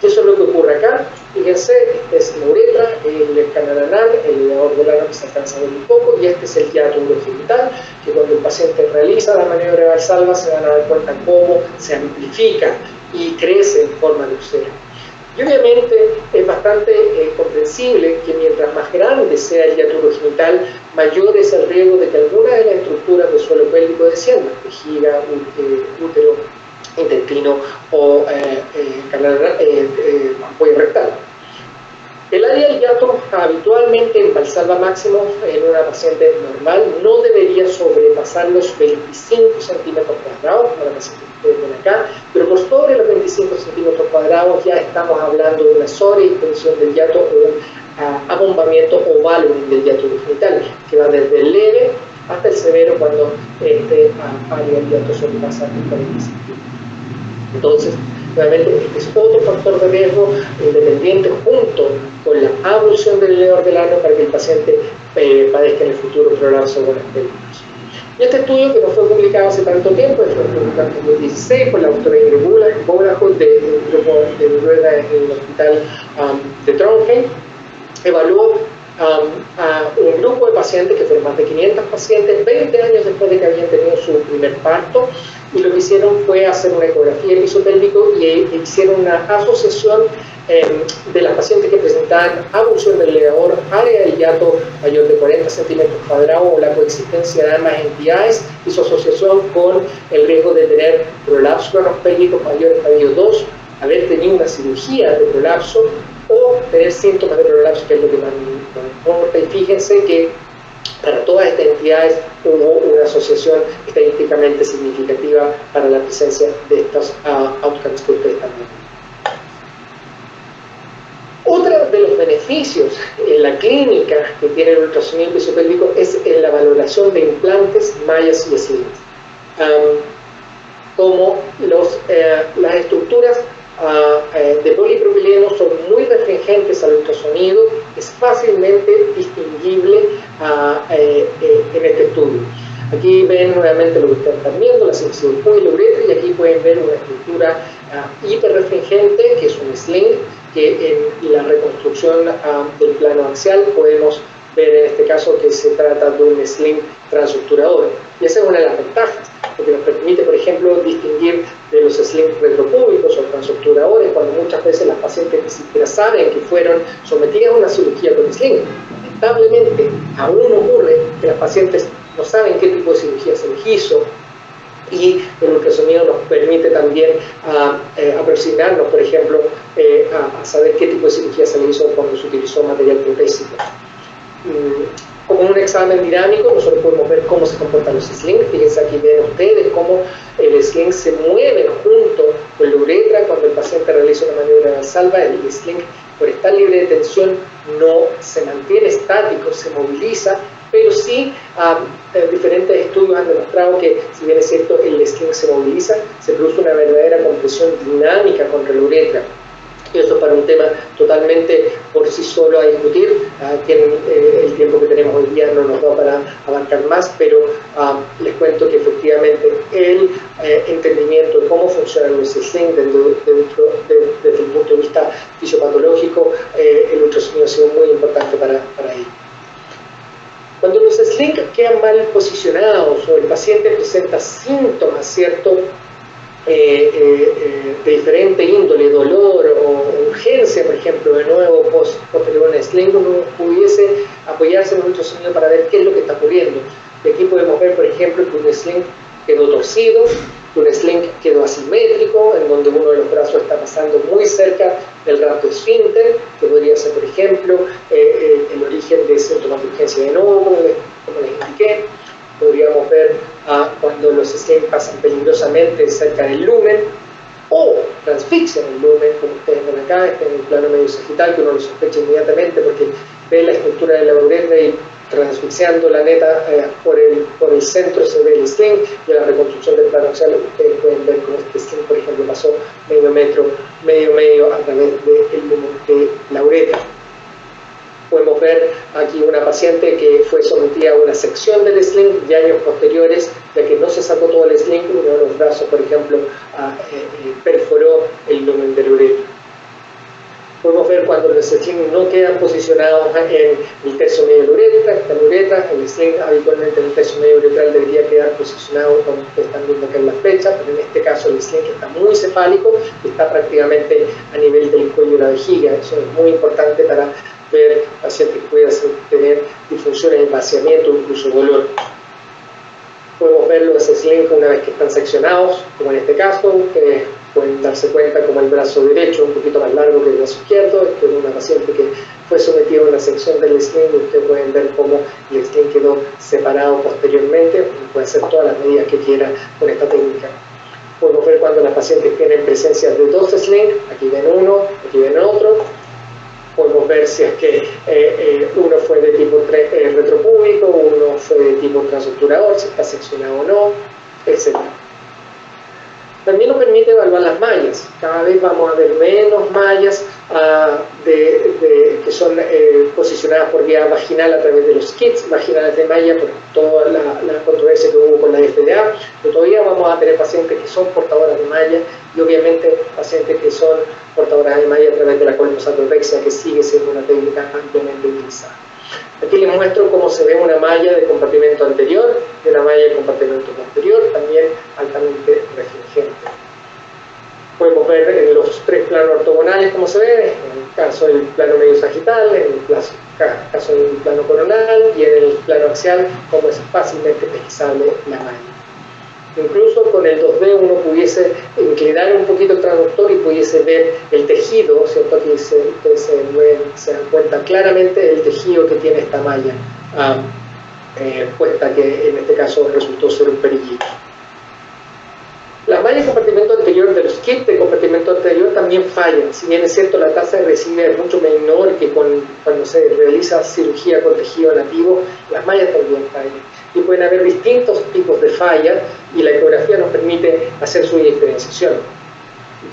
Y eso es lo que ocurre acá. Fíjense, este es la uretra, el canal anal, el elevador del ano que se alcanza a ver un poco, y este es el hiato urogenital, que cuando el paciente realiza la maniobra de Valsalva se van a dar cuenta cómo se amplifica y crece en forma de úlcera. Y obviamente es bastante comprensible que mientras más grande sea el hiato genital, mayor es el riesgo de que alguna de las estructuras del suelo pélvico descienda, vejiga, útero, intestino o ampolla rectal. El área del hiato habitualmente en Valsalva máximo en una paciente normal no debería sobrepasar los 25 centímetros cuadrados, como la paciente que ustedes ven acá, pero por sobre los 25 centímetros cuadrados ya estamos hablando de una sobreextensión del hiato o un abombamiento o volumen del hiato genital, que va desde el leve hasta el severo cuando este área del hiato sobrepasa el 40 centímetros. Entonces, nuevamente, este es otro factor de riesgo independiente junto con la abulsión del ileor del ano para que el paciente padezca en el futuro prolapso con pélvicos. Y este estudio, que no fue publicado hace tanto tiempo, fue publicado en 2016 por la doctora Ingrid Bolajo del grupo de Noruega en el hospital de Trondheim, evaluó a un grupo de pacientes que fueron más de 500 pacientes 20 años después de que habían tenido su primer parto, y lo que hicieron fue hacer una ecografía de piso pélvico y hicieron una asociación de las pacientes que presentaban abulsión del ileor, área del hiato mayor de 40 centímetros cuadrados o la coexistencia de ambas entidades y su asociación con el riesgo de tener prolapso pélvico mayor estadio 2, haber tenido una cirugía de prolapso o tener síntomas de prolapso, que es lo que más importa. Y fíjense que para todas estas entidades hubo una asociación estadísticamente significativa para la presencia de estos outcomes que ustedes están viendo. Otro de los beneficios en la clínica que tiene el ultrasonido pisopélvico es en la valoración de implantes, mallas y slings. Como las estructuras de polipropileno son muy restringentes al ultrasonido, es fácilmente distinguible en este estudio. Aquí ven nuevamente lo que ustedes están viendo, la semicirugía y la uretra, y aquí pueden ver una estructura hiperrefringente, que es un sling, que en la reconstrucción del plano axial podemos ver en este caso que se trata de un sling transobturador. Y esa es una de las ventajas, porque nos permite, por ejemplo, distinguir de los slings retropúbicos o transobturadores, cuando muchas veces las pacientes ni siquiera saben que fueron sometidas a una cirugía con sling. Lamentablemente, aún ocurre que las pacientes no saben qué tipo de cirugía se les hizo, y el ultrasonido nos permite también aproximarnos, por ejemplo, a saber qué tipo de cirugía se le hizo cuando se utilizó material protésico. Como un examen dinámico, nosotros podemos ver cómo se comportan los slings. Fíjense, aquí ven ustedes cómo el sling se mueve junto con la uretra cuando el paciente realiza una maniobra de Valsalva. El sling, por estar libre de tensión, no se mantiene estático, se moviliza, pero sí diferentes estudios han demostrado que, si bien es cierto el sling se moviliza, se produce una verdadera compresión dinámica contra la uretra. Y eso para un tema totalmente por sí solo a discutir, que el tiempo que tenemos hoy día no nos da para abarcar más, pero les cuento que efectivamente el entendimiento de cómo funcionan los slings desde el punto de vista fisiopatológico, el ultrasonido ha sido muy importante para ello. Cuando los slings quedan mal posicionados o el paciente presenta síntomas, ¿cierto?, de diferente índole, dolor o urgencia, por ejemplo, de nuevo posterior a un sling, uno pudiese apoyarse en un ultrasonido para ver qué es lo que está ocurriendo. Y aquí podemos ver, por ejemplo, que un sling quedó torcido, que un sling quedó asimétrico, en donde uno de los brazos está pasando muy cerca del rapto esfínter, que podría ser, por ejemplo, el origen de síntomas de urgencia de nuevo, como les indiqué. Podríamos ver cuando los slings pasan peligrosamente cerca del lumen o transfixian el lumen, como ustedes ven acá, en el plano medio sagital, que uno lo sospecha inmediatamente porque ve la estructura de la uretra y transfixiando la neta por el centro se ve el sling, y en la reconstrucción del plano axial ustedes pueden ver cómo este sling, por ejemplo, pasó medio a través del lumen de la uretra. Podemos ver aquí una paciente que fue sometida a una sección del sling de años posteriores, ya que no se sacó todo el sling, uno de los brazos, por ejemplo, perforó el lumen del uretra. Podemos ver cuando los slings no quedan posicionados en el tercio medio de la uretra, el sling habitualmente en el tercio medio uretral debería quedar posicionado como ustedes están viendo acá en la flecha, pero en este caso el sling está muy cefálico y está prácticamente a nivel del cuello de la vejiga. Eso es muy importante para ver pacientes que puedan tener disfunciones de vaciamiento o incluso dolor. Podemos ver los slings una vez que están seccionados, como en este caso, que pueden darse cuenta como el brazo derecho un poquito más largo que el brazo izquierdo. Esta es una paciente que fue sometida a una sección del sling y ustedes pueden ver cómo el sling quedó separado posteriormente. Puede hacer todas las medidas que quiera con esta técnica. Podemos ver cuando las pacientes tienen presencia de dos slings, aquí ven uno, aquí ven otro. Podemos ver si es que uno fue de tipo retropúbico, uno fue de tipo transobturador, si está seccionado o no, etc. También nos permite evaluar las mallas. Cada vez vamos a ver menos mallas que son posicionadas por vía vaginal a través de los kits vaginales de malla, por toda la controversia que hubo con la FDA. Pero todavía vamos a tener pacientes que son portadoras de malla y obviamente pacientes que son portadoras de malla a través de la colposatopexia, que sigue siendo una técnica ampliamente utilizada. Aquí les muestro cómo se ve una malla de compartimento anterior y una malla de compartimento posterior, también altamente refringente. Podemos ver en los tres planos ortogonales cómo se ve, en el caso del plano medio sagital, en el caso del plano coronal y en el plano axial, cómo es fácilmente pesquisable la malla. Incluso con el 2D uno pudiese inclinar un poquito el transductor y pudiese ver el tejido, ¿cierto? Aquí ustedes se dan cuenta claramente el tejido que tiene esta malla puesta, que en este caso resultó ser un perillito. Las mallas de compartimento anterior de los kits de compartimento anterior también fallan. Si bien es cierto, la tasa de recidiva es mucho menor que cuando se realiza cirugía con tejido nativo, las mallas también fallan. Y pueden haber distintos tipos de fallas y la ecografía nos permite hacer su diferenciación.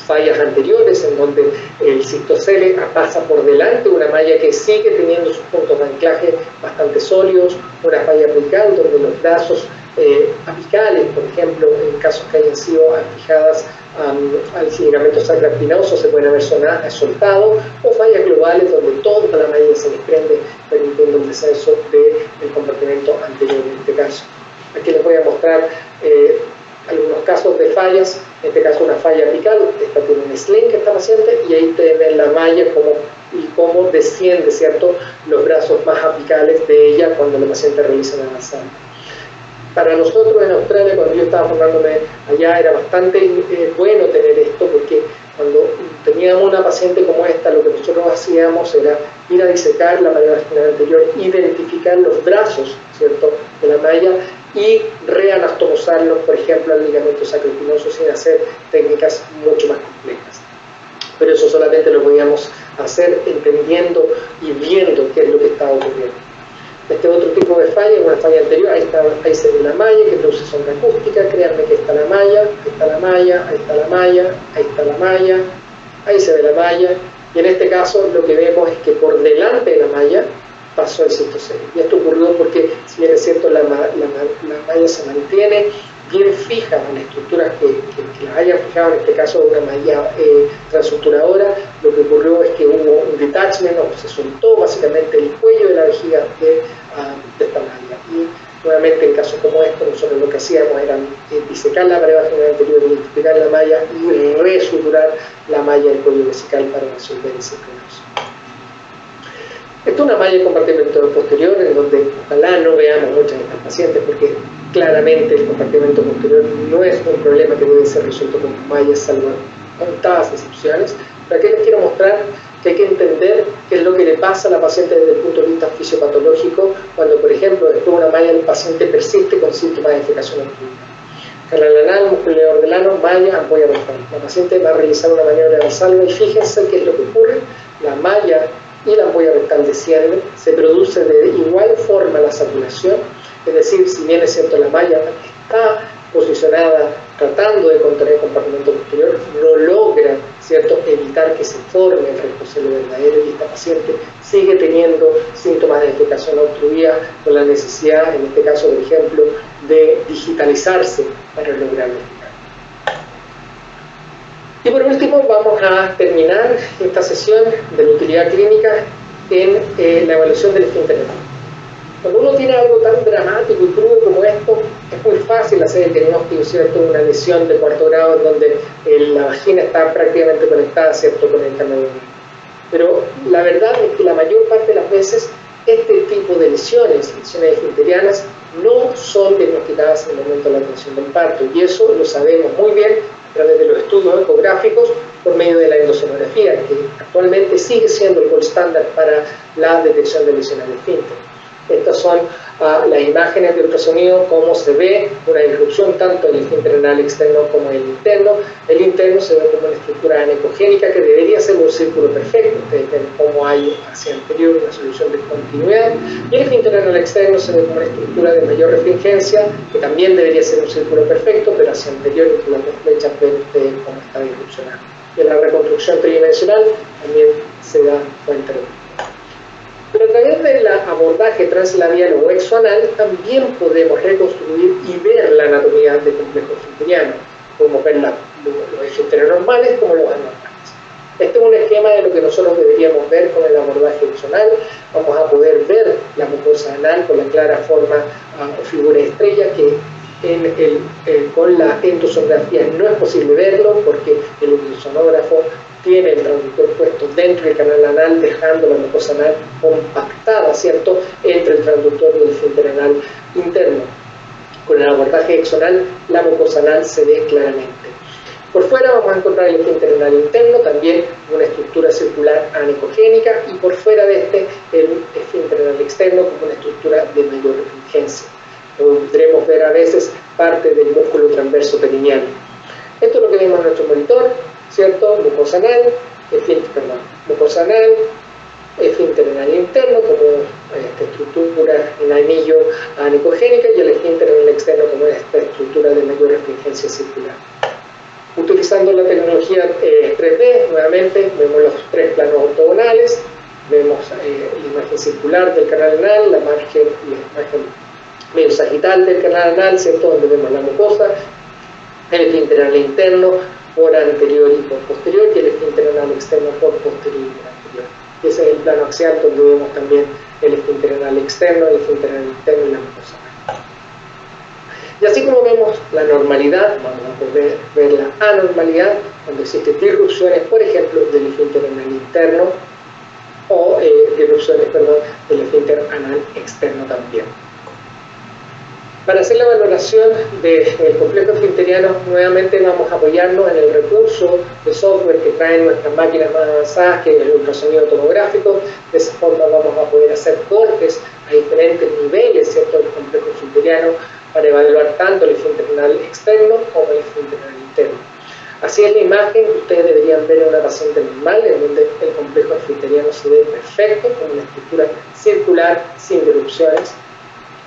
Fallas anteriores en donde el cistocele pasa por delante una malla que sigue teniendo sus puntos de anclaje bastante sólidos, una falla apical donde los brazos apicales, por ejemplo, en casos que hayan sido fijadas al ligamento sacroespinoso, se pueden haber soltado, o fallas globales donde toda la malla se desprende, permitiendo el descenso del compartimento anterior en este caso. Aquí les voy a mostrar algunos casos de fallas, en este caso una falla apical. Esta tiene un sling, esta paciente, y ahí tienen la malla cómo desciende, ¿cierto?, los brazos más apicales de ella cuando la paciente realiza una avanzada. Para nosotros en Australia, cuando yo estaba formándome allá, era bastante bueno tener esto, porque cuando teníamos una paciente como esta, lo que nosotros hacíamos era ir a disecar la malla vaginal anterior, identificar los brazos, ¿cierto?, de la malla y reanastomosarlos, por ejemplo, al ligamento sacroespinoso, sin hacer técnicas mucho más complejas. Pero eso solamente lo podíamos hacer entendiendo y viendo qué es lo que estaba ocurriendo. Este otro tipo de falla es una falla anterior. Ahí se ve la malla que produce sombra acústica. Créanme que ahí está la malla, ahí está la malla, ahí está la malla, ahí está la malla, ahí se ve la malla, y en este caso lo que vemos es que por delante de la malla pasó el cistocele. Y esto ocurrió porque, si bien es cierto, la malla se mantiene bien fija en estructuras que las hayan fijado, en este caso una malla transuturadora, lo que ocurrió es que hubo un detachment, o se soltó básicamente el cuello de la vejiga de esta malla. Y nuevamente, en casos como estos, nosotros lo que hacíamos era disecar la pared vaginal anterior, identificar la malla y resuturar la malla del cuello vesical para resolver ese problema. Esta es una malla de compartimento posterior en donde ojalá no veamos muchas de estas pacientes, porque claramente el compartimento posterior no es un problema que debe ser resuelto con mallas, salvo contadas excepciones. Pero aquí les quiero mostrar que hay que entender qué es lo que le pasa a la paciente desde el punto de vista fisiopatológico cuando, por ejemplo, después de una malla el paciente persiste con síntomas de defecación obstruida. Canal anal, muscular del ano, malla, ampolla rectal. La paciente va a realizar una maniobra de Valsalva y fíjense qué es lo que ocurre. La malla y la ampolla rectal desciende, se produce de igual forma la saturación, es decir, si bien es cierto la malla está posicionada tratando de contener el compartimento posterior, no logra, ¿cierto?, evitar que se forme el rectocelo verdadero, y esta paciente sigue teniendo síntomas de defecación obstruida con la necesidad, en este caso, por ejemplo, de digitalizarse para lograrlo. Y por último vamos a terminar esta sesión de la utilidad clínica en la evaluación del esfínter anal. Cuando uno tiene algo tan dramático y crudo como esto, es muy fácil hacer el diagnóstico, ¿cierto?, de una lesión de cuarto grado donde la vagina está prácticamente conectada, ¿cierto?, con el canal anal. Pero la verdad es que la mayor parte de las veces este tipo de lesiones esfinterianas, no son diagnosticadas en el momento de la atención del parto, y eso lo sabemos muy bien a través de los estudios ecográficos por medio de la endosonografía, que actualmente sigue siendo el gold standard para la detección de lesiones de esfínter. Estas son las imágenes de ultrasonido, cómo se ve una disrupción tanto del esfínter anal externo como el interno. El interno se ve como una estructura anecogénica que debería ser un círculo perfecto. Ustedes ven cómo hay hacia anterior una solución de continuidad. Y el esfínter anal externo se ve como una estructura de mayor refringencia, que también debería ser un círculo perfecto, pero hacia anterior, entre las dos flechas, ven ustedes cómo está disrupcionado. Y en la reconstrucción tridimensional también se da cuenta de esto. Pero a través del abordaje translabial o exoanal también podemos reconstruir y ver la anatomía del complejo esfinteriano. Podemos ver los esfínteres normales como los anormales. Este es un esquema de lo que nosotros deberíamos ver con el abordaje exoanal. Vamos a poder ver la mucosa anal con la clara forma o figura estrella que con la endosonografía no es posible verlo porque el ultrasonógrafo tiene el transductor puesto dentro del canal anal, dejando la mucosa anal compactada, ¿cierto?, entre el transductor y el esfínter anal interno. Con el abordaje exoanal, la mucosa anal se ve claramente. Por fuera vamos a encontrar el esfínter anal interno, también una estructura circular anecogénica, y por fuera de el esfínter anal externo como una estructura de mayor refringencia. Podremos ver a veces parte del músculo transverso perineal. Esto es lo que vemos en nuestro monitor, ¿cierto? Mucosa anal, mucosa anal, esfínter anal interno como esta estructura en anillo anecogénica, y el esfínter anal externo como esta estructura de mayor refringencia circular. Utilizando la tecnología 3D, nuevamente vemos los tres planos ortogonales, vemos la imagen circular del canal anal, la imagen medio sagital del canal anal, ¿cierto?, donde vemos la mucosa, el esfínter anal interno por anterior y por posterior, y el esfínter anal externo por posterior y por anterior. Ese es el plano axial donde vemos también el esfínter anal externo, el esfínter anal interno y la mucosa anal. Y así como vemos la normalidad, vamos a poder ver la anormalidad cuando existen disrupciones, por ejemplo, del esfínter anal interno o disrupciones, del esfínter anal externo también. Para hacer la valoración del complejo esfinteriano, nuevamente vamos a apoyarnos en el recurso de software que traen nuestras máquinas más avanzadas, que es el ultrasonido tomográfico. De esa forma vamos a poder hacer cortes a diferentes niveles, ¿cierto?, del complejo esfinteriano para evaluar tanto el esfínter anal externo como el esfínter anal interno. Así es la imagen que ustedes deberían ver en una paciente normal, en donde el complejo esfinteriano se ve perfecto, con una estructura circular sin disrupciones.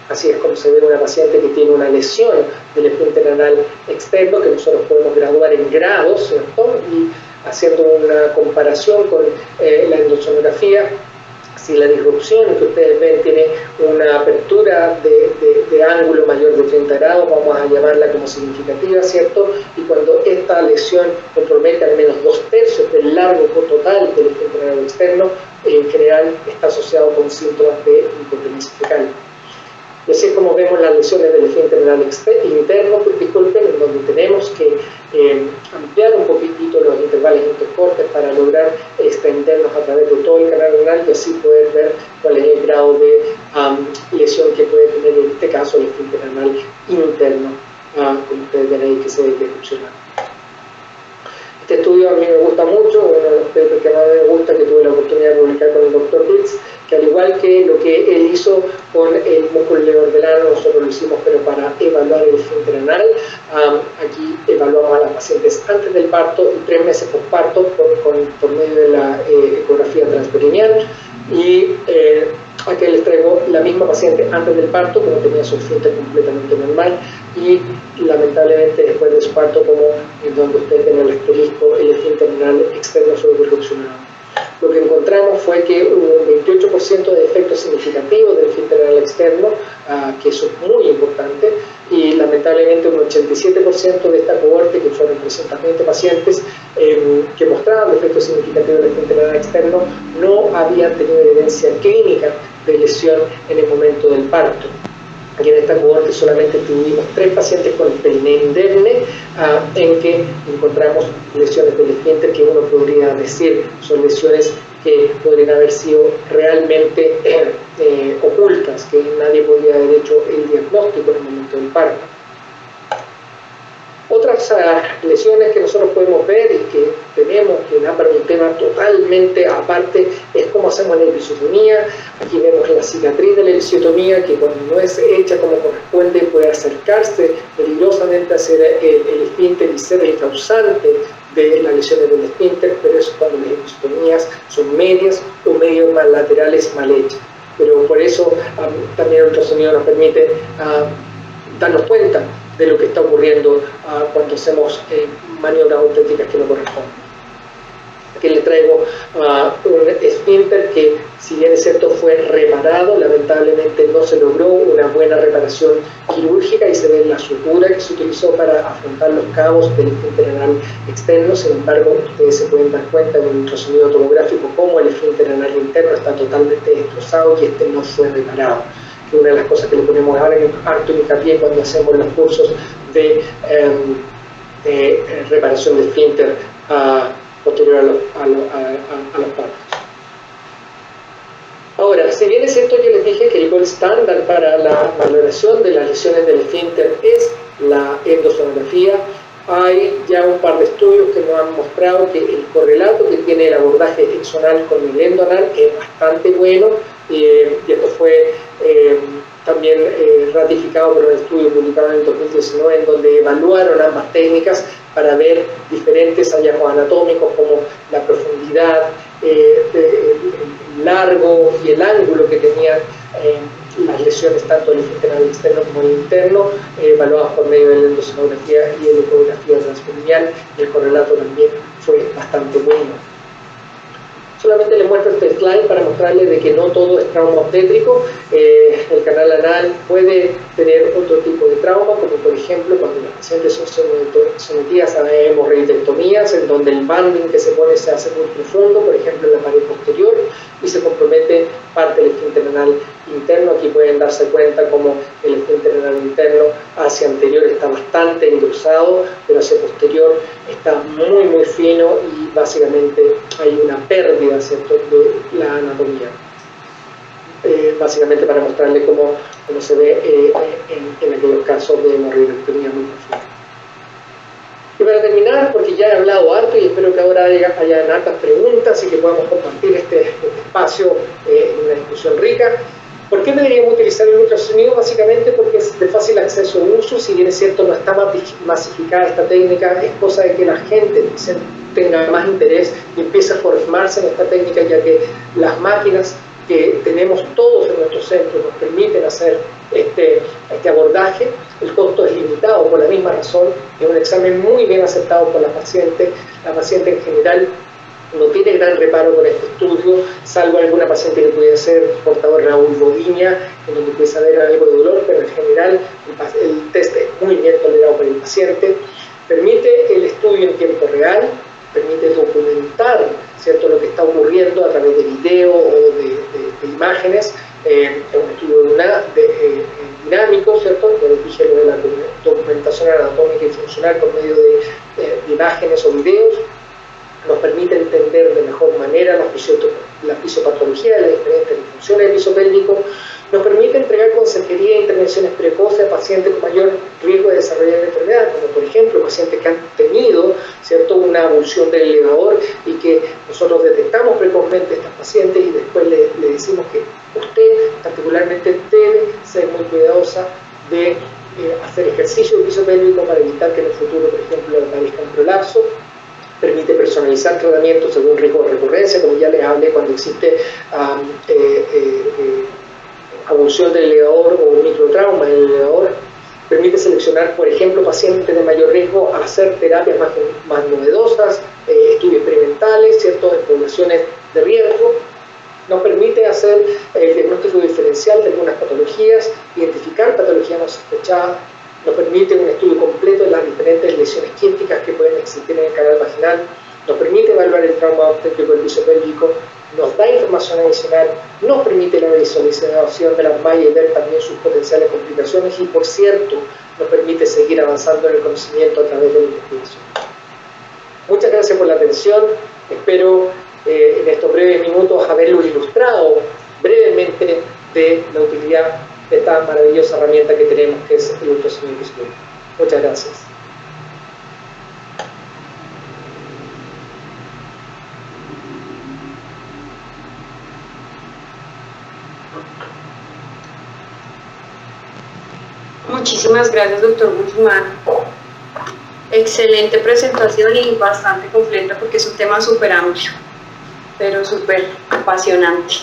Así es como se ve una paciente que tiene una lesión del esfínter anal externo, que nosotros podemos graduar en grados, ¿cierto?, y haciendo una comparación con la endosonografía, si la disrupción que ustedes ven tiene una apertura de ángulo mayor de 30 grados, vamos a llamarla como significativa, ¿cierto? Y cuando esta lesión compromete al menos 2/3 del largo total del esfínter anal externo, en general está asociado con síntomas de incontinencia fecal. Y así es como vemos las lesiones del esfínter anal interno, en donde tenemos que ampliar un poquitito los intervalos intercortes para lograr extendernos a través de todo el canal anal y así poder ver cuál es el grado de lesión que puede tener en este caso el esfínter anal interno, como ustedes ven ahí que se ve disrupcionado. Este estudio a mí me gusta mucho, uno de los papers que más me gusta, que tuve la oportunidad de publicar con el Dr. Pitts, que al igual que lo que él hizo con el músculo leordelano, nosotros lo hicimos pero para evaluar el esfínter anal. Aquí evaluamos a las pacientes antes del parto y 3 meses postparto por medio de la ecografía transperineal, y aquí les traigo la misma paciente antes del parto, como tenía su esfínter completamente normal, y lamentablemente después de su parto, como en donde ustedes ven el asterisco, el esfínter anal externo sobre disrupcionado. lo que encontramos fue que hubo un 28% de defectos significativos del esfínter anal externo, que eso es muy importante, y lamentablemente un 87% de esta cohorte, que fueron 320 pacientes que mostraban defectos significativos del esfínter anal externo, no habían tenido evidencia clínica de lesión en el momento del parto. Aquí en esta cohorte solamente tuvimos 3 pacientes con periné indemne, en que encontramos lesiones del esfínter que uno podría decir son lesiones que podrían haber sido realmente ocultas, que nadie podría haber hecho el diagnóstico en el momento del parto. Otras lesiones que nosotros podemos ver y que tenemos, que da para un tema totalmente aparte, es cómo hacemos la episiotomía. Aquí vemos la cicatriz de la episiotomía, que cuando no es hecha como corresponde puede acercarse peligrosamente hacia el esfínter y ser el causante de las lesiones del esfínter, pero eso cuando las episiotomías son medias o medio mal laterales mal hechas. Pero por eso también el ultrasonido nos permite darnos cuenta de lo que está ocurriendo cuando hacemos maniobras obstétricas que no corresponden. Aquí les traigo un esfínter que, si bien es cierto, fue reparado, lamentablemente no se logró una buena reparación quirúrgica y se ve la sutura que se utilizó para afrontar los cabos del esfínter anal externo. Sin embargo, ustedes se pueden dar cuenta en el ultrasonido tomográfico cómo el esfínter anal interno está totalmente destrozado y este no fue reparado. Que una de las cosas que le ponemos ahora en harto hincapié cuando hacemos los cursos de reparación de esfínter posterior a los partos. Ahora, si bien es cierto, yo les dije que el gold estándar para la valoración de las lesiones del esfínter es la endosonografía, hay ya un par de estudios que nos han mostrado que el correlato que tiene el abordaje exonal con el endoanal es bastante bueno, y esto fue también ratificado por un estudio publicado en el 2019 en donde evaluaron ambas técnicas para ver diferentes hallazgos anatómicos como la profundidad, el largo y el ángulo que tenían las lesiones tanto del esfínter anal externo como el interno, evaluadas por medio de la endosonografía y la ecografía transcranial, y el correlato también fue bastante bueno. Solamente les muestro este slide para mostrarles de que no todo es trauma obstétrico. El canal anal puede tener otro tipo de trauma, como por ejemplo cuando las pacientes son sometidas a hemorroidectomías, en donde el banding que se pone se hace muy profundo, por ejemplo en la pared posterior, y se compromete parte del esfínter anal interno. Aquí pueden darse cuenta como el esfínter anal interno hacia anterior está bastante engrosado, pero hacia posterior está muy fino y básicamente hay una pérdida, ¿cierto?, de la anatomía. Básicamente para mostrarle cómo se ve en aquellos casos de hemorroidectomía muy profunda. Y para terminar, porque ya he hablado harto y espero que ahora haya hartas preguntas y que podamos compartir este espacio en una discusión rica. ¿Por qué deberíamos utilizar el ultrasonido? Básicamente porque es de fácil acceso a uso. Si bien es cierto no está masificada esta técnica, es cosa de que la gente tenga más interés y empiece a formarse en esta técnica, ya que las máquinas que tenemos todos en nuestros centros nos permiten hacer este abordaje. El costo es limitado por la misma razón, es un examen muy bien aceptado por la paciente. La paciente en general no tiene gran reparo con este estudio, salvo alguna paciente que puede ser portadora de la vulvodynia, en donde puede haber algo de dolor, pero en general el test es muy bien tolerado por el paciente. Permite el estudio en tiempo real, permite documentar, ¿cierto?, lo que está ocurriendo a través de video o de imágenes. Es un estudio dinámico, ¿cierto?, que les dije lo de la documentación anatómica y funcional por medio de imágenes o videos. Nos permite entender de mejor manera la fisiopatología de las diferentes disfunciones del piso pélvico. Nos permite entregar consejería e intervenciones precoces a pacientes con mayor riesgo de desarrollar la enfermedad, como por ejemplo pacientes que han tenido, ¿cierto?, una avulsión del elevador y que nosotros detectamos precozmente a estas pacientes y después le decimos que usted particularmente debe ser muy cuidadosa de hacer ejercicio de piso pélvico para evitar que en el futuro, por ejemplo, aparezca un prolapso. Permite personalizar tratamientos según riesgo de recurrencia, como ya les hablé cuando existe avulsión del elevador o microtrauma del elevador. Permite seleccionar, por ejemplo, pacientes de mayor riesgo a hacer terapias más novedosas, estudios experimentales, ¿cierto?, en poblaciones de riesgo, nos permite hacer el diagnóstico diferencial de algunas patologías, identificar patologías no sospechadas, nos permite un estudio completo de las diferentes lesiones quínticas que pueden existir en el canal vaginal, nos permite evaluar el trauma obstétrico del piso pélvico, nos da información adicional, nos permite la visualización de las mallas y ver también sus potenciales complicaciones y, por cierto, nos permite seguir avanzando en el conocimiento a través de la investigación. Muchas gracias por la atención, espero en estos breves minutos haberlos ilustrado brevemente de la utilidad de esta maravillosa herramienta que tenemos, que es el ultrasonido visual. Muchas gracias. Muchísimas gracias, doctor Guzmán. Excelente presentación y bastante completa porque es un tema súper amplio, pero súper apasionante.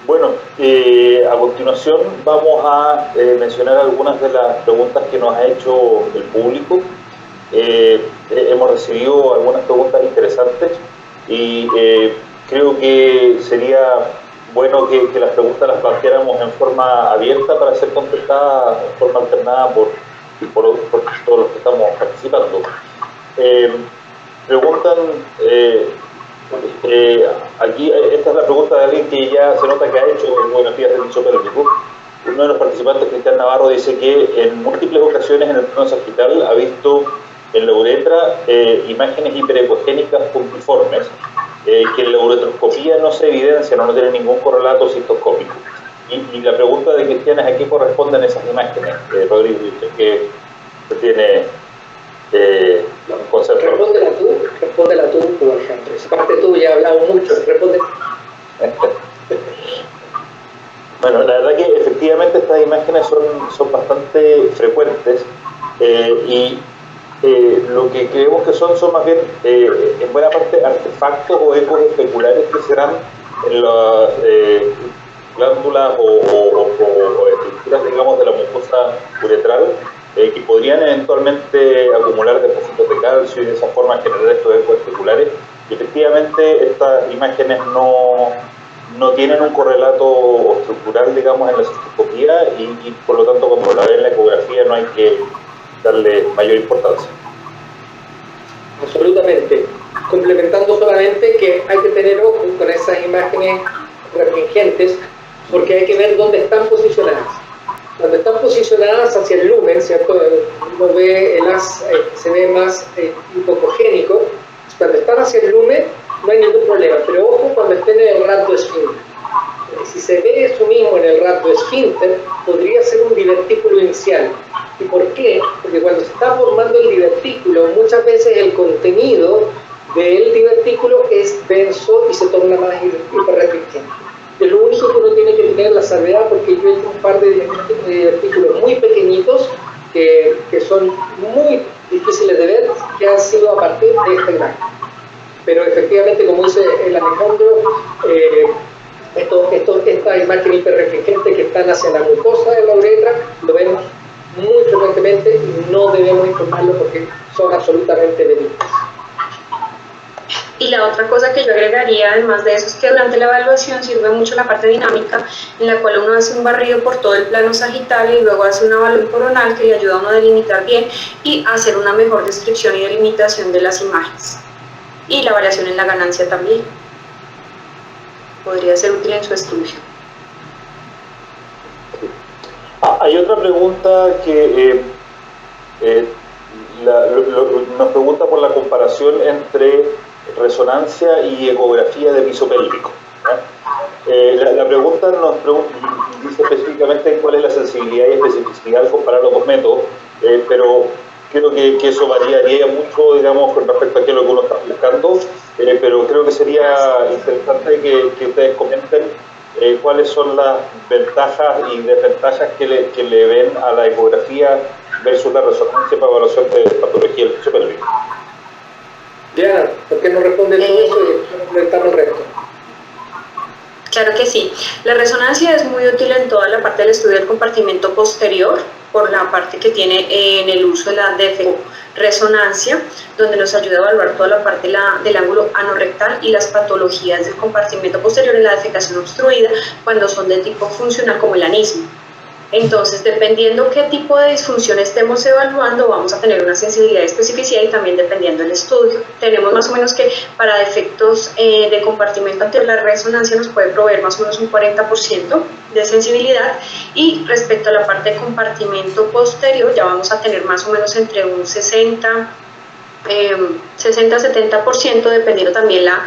Bueno, a continuación vamos a mencionar algunas de las preguntas que nos ha hecho el público. Hemos recibido algunas preguntas interesantes y creo que sería bueno que las preguntas las planteáramos en forma abierta para ser contestadas en forma alternada por todos los que estamos participando. Preguntan, aquí, esta es la pregunta de alguien que ya se nota que ha hecho buenos días del piso pélvico. Uno de los participantes, Cristian Navarro, dice que en múltiples ocasiones en el plano sagital ha visto en la uretra imágenes hiperecogénicas puntiformes que en la uretroscopía no se evidencian o no tienen ningún correlato cistoscópico. Y la pregunta de Cristian es a qué corresponden esas imágenes. Rodrigo, que tiene un concepto. Respóndela tú, Alejandro. Esa parte tú ya he hablado mucho, responde. Bueno, la verdad que efectivamente estas imágenes son bastante frecuentes y lo que creemos que son más bien en buena parte artefactos o ecos especulares que se dan en las glándulas o estructuras, digamos, de la mucosa uretral que podrían eventualmente acumular depósitos de calcio y de esa forma generar estos ecos especulares. Y efectivamente estas imágenes no tienen un correlato estructural, digamos, en la cistoscopía y por lo tanto cuando la ven en la ecografía no hay que darle mayor importancia. Absolutamente. Complementando solamente que hay que tener ojo con esas imágenes refringentes porque hay que ver dónde están posicionadas. Cuando están posicionadas hacia el lumen, ¿cierto? Uno ve el haz, se ve más hipocogénico. Cuando están hacia el lumen no hay ningún problema, pero ojo cuando estén en el rapto esfínter. Si se ve eso mismo en el rapto esfínter, podría ser un divertículo inicial. ¿Y por qué? Porque cuando se está formando el divertículo, muchas veces el contenido del divertículo es denso y se torna más hiperrefringente. Es lo único que uno tiene que tener la salvedad, porque yo he hecho un par de divertículos muy pequeñitos que son muy difíciles de ver, que han sido a partir de esta imagen. Pero efectivamente, como dice el Alejandro, esta imagen hiperrefringente que están hacia la mucosa de la uretra, lo vemos muy frecuentemente y no debemos informarlo porque son absolutamente benignas. Y la otra cosa que yo agregaría, además de eso, es que durante la evaluación sirve mucho la parte dinámica, en la cual uno hace un barrido por todo el plano sagital y luego hace una evaluación coronal que le ayuda a uno a delimitar bien y a hacer una mejor descripción y delimitación de las imágenes. Y la variación en la ganancia también podría ser útil en su estudio. Hay otra pregunta que nos pregunta por la comparación entre resonancia y ecografía de piso pélvico. La pregunta dice específicamente cuál es la sensibilidad y especificidad al comparar los dos métodos, pero creo que eso variaría mucho, digamos, con respecto a qué es lo que uno está buscando, pero creo que sería interesante que ustedes comenten cuáles son las ventajas y desventajas que le ven a la ecografía versus la resonancia para evaluación de patología del piso pélvico. Ya, ¿por qué no responde todo eso y completamos el resto? Claro que sí. La resonancia es muy útil en toda la parte del estudio del compartimento posterior, por la parte que tiene en el uso de la resonancia, donde nos ayuda a evaluar toda la parte del ángulo anorrectal y las patologías del compartimento posterior en la defecación obstruida cuando son de tipo funcional como el anismo. Entonces, dependiendo qué tipo de disfunción estemos evaluando, vamos a tener una sensibilidad y especificidad, y también dependiendo del estudio. Tenemos más o menos que para defectos de compartimento anterior, la resonancia nos puede proveer más o menos un 40% de sensibilidad, y respecto a la parte de compartimento posterior ya vamos a tener más o menos entre un 60-70%, dependiendo también la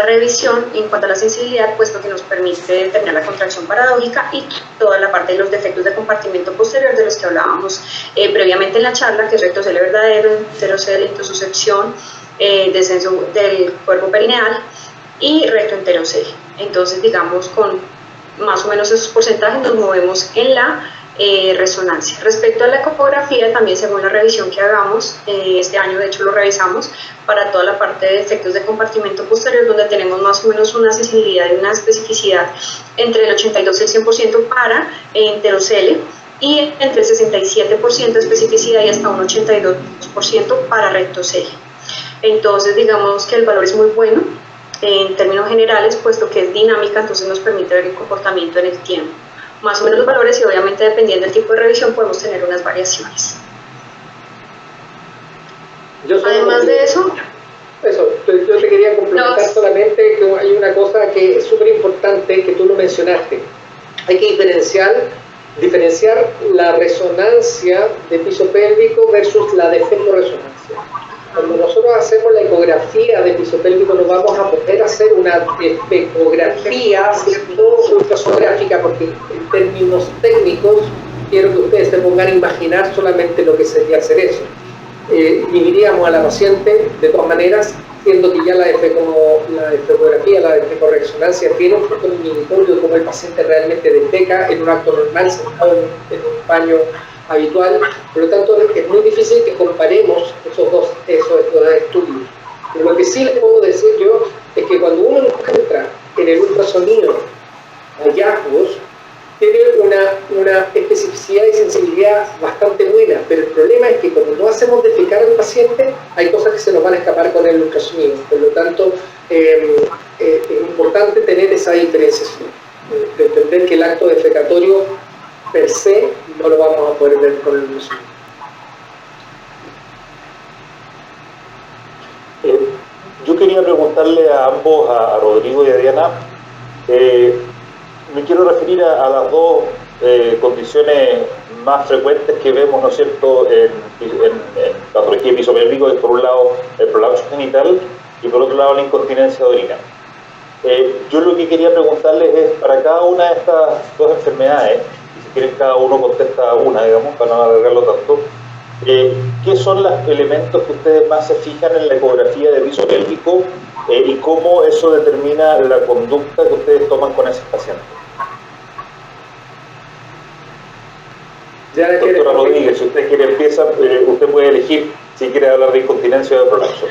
revisión en cuanto a la sensibilidad, puesto que nos permite determinar la contracción paradójica y toda la parte de los defectos de compartimento posterior de los que hablábamos previamente en la charla, que es rectocele verdadero, enterocele, intususcepción, descenso del cuerpo perineal y recto enterocele. Entonces, digamos, con más o menos esos porcentajes nos movemos en la resonancia. Respecto a la ecografía, también según la revisión que hagamos, este año de hecho lo revisamos para toda la parte de defectos de compartimento posterior, donde tenemos más o menos una sensibilidad y una especificidad entre el 82 y el 100% para enterocele, y entre el 67% de especificidad y hasta un 82% para rectocele. Entonces, digamos que el valor es muy bueno en términos generales, puesto que es dinámica, entonces nos permite ver el comportamiento en el tiempo. Más o menos los valores, y obviamente dependiendo del tipo de revisión podemos tener unas variaciones. Además de eso, yo te quería complementar solamente que hay una cosa que es súper importante, que tú lo mencionaste. Hay que diferenciar la resonancia de piso pélvico versus la defectoresonancia. Cuando nosotros hacemos la ecografía de piso pélvico, no vamos a poder hacer una ecografía ultrasonográfica, porque en términos técnicos quiero que ustedes se pongan a imaginar solamente lo que sería hacer eso. Dividiríamos a la paciente de todas maneras, siendo que ya la ecografía, la defecorresonancia tiene un factor inhibitorio, como el paciente realmente defeca en un acto normal, sentado en un baño habitual. Por lo tanto, es muy difícil que comparemos esos dos estudios. Pero lo que sí les puedo decir yo es que cuando uno encuentra en el ultrasonido hallazgos, tiene una especificidad y sensibilidad bastante buena, pero el problema es que cuando no hacemos defecar al paciente, hay cosas que se nos van a escapar con el ultrasonido. Por lo tanto, es importante tener esa diferenciación, de entender que el acto defecatorio per se no lo vamos a poder ver con el ultrasonido. Yo quería preguntarle a ambos, a Rodrigo y a Diana, me quiero referir a las dos condiciones más frecuentes que vemos, ¿no es cierto?, en patología de piso pélvico, es por un lado el prolapso genital y por otro lado la incontinencia de orina. Yo lo que quería preguntarles es, para cada una de estas dos enfermedades, y si quieren cada uno contesta una, digamos, para no alargarlo tanto, ¿qué son los elementos que ustedes más se fijan en la ecografía de piso pélvico y cómo eso determina la conducta que ustedes toman con esos pacientes? Doctora Rodríguez, si usted quiere empezar, usted puede elegir si quiere hablar de incontinencia o de prolapso.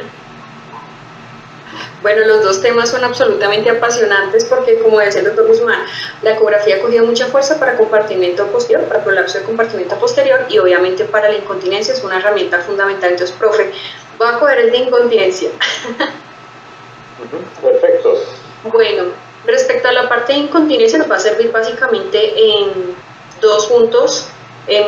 Bueno, los dos temas son absolutamente apasionantes porque, como decía el doctor Guzmán, la ecografía ha cogido mucha fuerza para compartimento posterior, para prolapso de compartimento posterior, y obviamente para la incontinencia es una herramienta fundamental. Entonces, profe, voy a coger el de incontinencia. Perfecto. Bueno, respecto a la parte de incontinencia, nos va a servir básicamente en dos puntos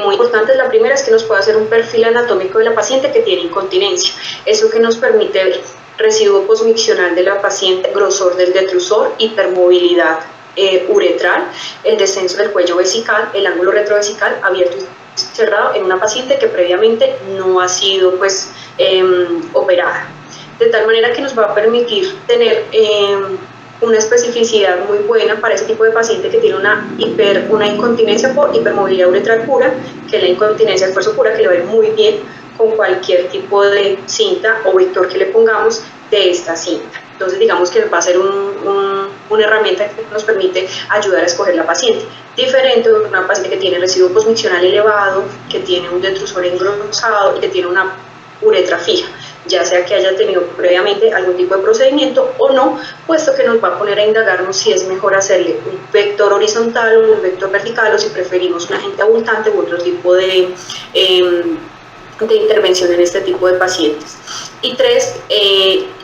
muy importantes. La primera es que nos puede hacer un perfil anatómico de la paciente que tiene incontinencia. Eso que nos permite ver residuo posmiccional de la paciente, grosor del detrusor, hipermovilidad uretral, el descenso del cuello vesical, el ángulo retrovesical abierto y cerrado en una paciente que previamente no ha sido operada. De tal manera que nos va a permitir tener una especificidad muy buena para ese tipo de paciente que tiene una incontinencia por hipermovilidad uretral pura, que es la incontinencia de esfuerzo pura, que le va a ir muy bien con cualquier tipo de cinta o vector que le pongamos de esta cinta. Entonces, digamos que va a ser una herramienta que nos permite ayudar a escoger la paciente. Diferente de una paciente que tiene residuo posmiccional elevado, que tiene un detrusor engrosado y que tiene una uretra fija. ya sea que haya tenido previamente algún tipo de procedimiento o no, puesto que nos va a poner a indagarnos si es mejor hacerle un vector horizontal o un vector vertical, o si preferimos un agente abultante u otro tipo de intervención en este tipo de pacientes. Y 3,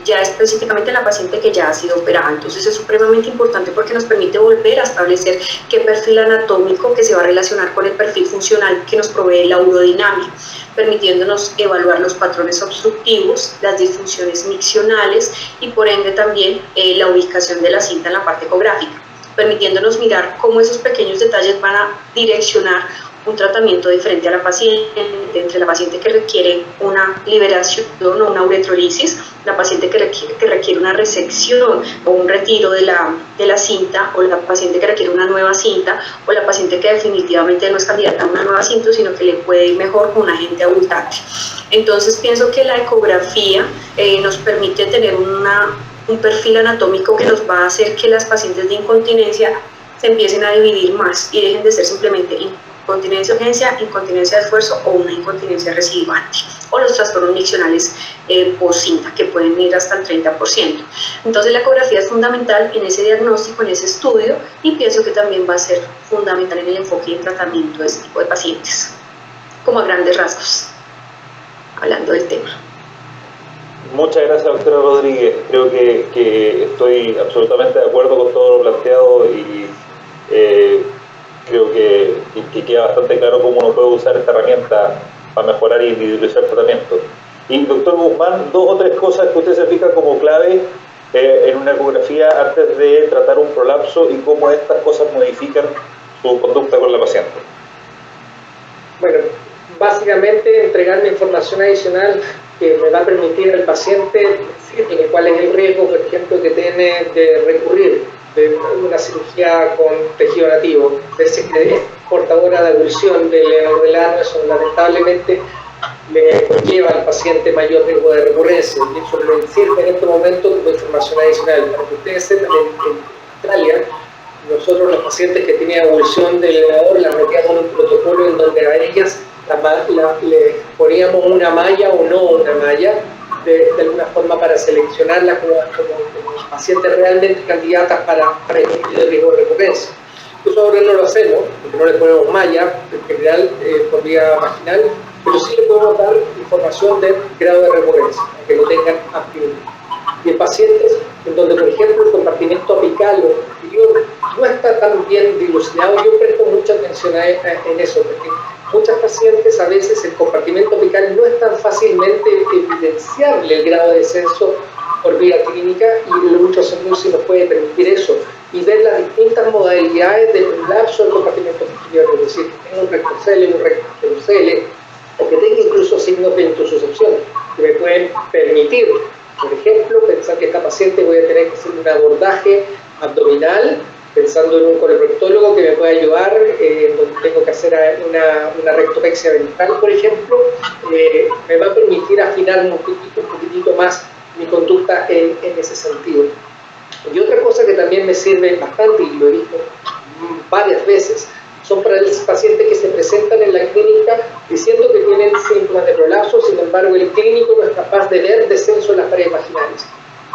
ya específicamente en la paciente que ya ha sido operada. Entonces es supremamente importante porque nos permite volver a establecer qué perfil anatómico que se va a relacionar con el perfil funcional que nos provee la urodinamia, permitiéndonos evaluar los patrones obstructivos, las disfunciones miccionales y por ende también la ubicación de la cinta en la parte ecográfica, permitiéndonos mirar cómo esos pequeños detalles van a direccionar un tratamiento diferente a la paciente, entre la paciente que requiere una liberación o una uretrolisis, la paciente que requiere una resección o un retiro de la cinta, o la paciente que requiere una nueva cinta, o la paciente que definitivamente no es candidata a una nueva cinta, sino que le puede ir mejor con un agente abultante. Entonces pienso que la ecografía nos permite tener un perfil anatómico que nos va a hacer que las pacientes de incontinencia se empiecen a dividir más y dejen de ser simplemente incontinencia urgencia, incontinencia de esfuerzo o una incontinencia recidivante, o los trastornos miccionales post-cinta, que pueden ir hasta el 30%. Entonces la ecografía es fundamental en ese diagnóstico, en ese estudio, y pienso que también va a ser fundamental en el enfoque y el tratamiento de este tipo de pacientes, como a grandes rasgos, hablando del tema. Muchas gracias, doctora Rodríguez. Creo que estoy absolutamente de acuerdo con todo lo planteado y creo que queda bastante claro cómo uno puede usar esta herramienta para mejorar y individualizar el tratamiento. Y doctor Guzmán, 2 o 3 cosas que usted se fija como clave en una ecografía antes de tratar un prolapso y cómo estas cosas modifican su conducta con la paciente. Bueno, básicamente entregarme información adicional que me va a permitir al paciente decirle cuál es el riesgo, por ejemplo, que tiene de recurrir de una cirugía con tejido nativo, veces que es portadora de abulsión del león del ano, eso lamentablemente le lleva al paciente mayor riesgo de recurrencia. Y eso le sirve en este momento como información adicional. Para que ustedes sepan, en Australia, nosotros los pacientes que tenían abulsión del león las metíamos en un protocolo en donde a ellas le poníamos una malla o no una malla, de alguna forma para seleccionarlas como pacientes realmente candidatas para el riesgo de recurrencia. Eso ahora no lo hacemos, porque no le ponemos malla, en general por vía vaginal, pero sí le podemos dar información del grado de recurrencia, para que lo tengan ampliamente. Y en pacientes en donde, por ejemplo, el compartimento apical o posterior no está tan bien dilucidado, yo presto mucha atención en eso, porque muchas pacientes a veces el compartimento apical no es tan fácilmente evidenciable el grado de descenso por vía clínica, y el ultrasonido sí nos puede permitir eso y ver las distintas modalidades del prolapso del compartimento posterior, es decir, que tenga un rectocele, un rectocele, o que tenga incluso signos de intususcepción que me pueden permitir, por ejemplo, pensar que esta paciente voy a tener que hacer un abordaje abdominal, pensando en un colorectólogo que me pueda ayudar, donde tengo que hacer una rectopexia ventral, por ejemplo, me va a permitir afinar un poquitito más mi conducta en ese sentido. Y otra cosa que también me sirve bastante, y lo he visto varias veces, son para los pacientes que se presentan en la clínica diciendo que tienen síntomas de prolapso, sin embargo el clínico no es capaz de ver descenso en las paredes vaginales.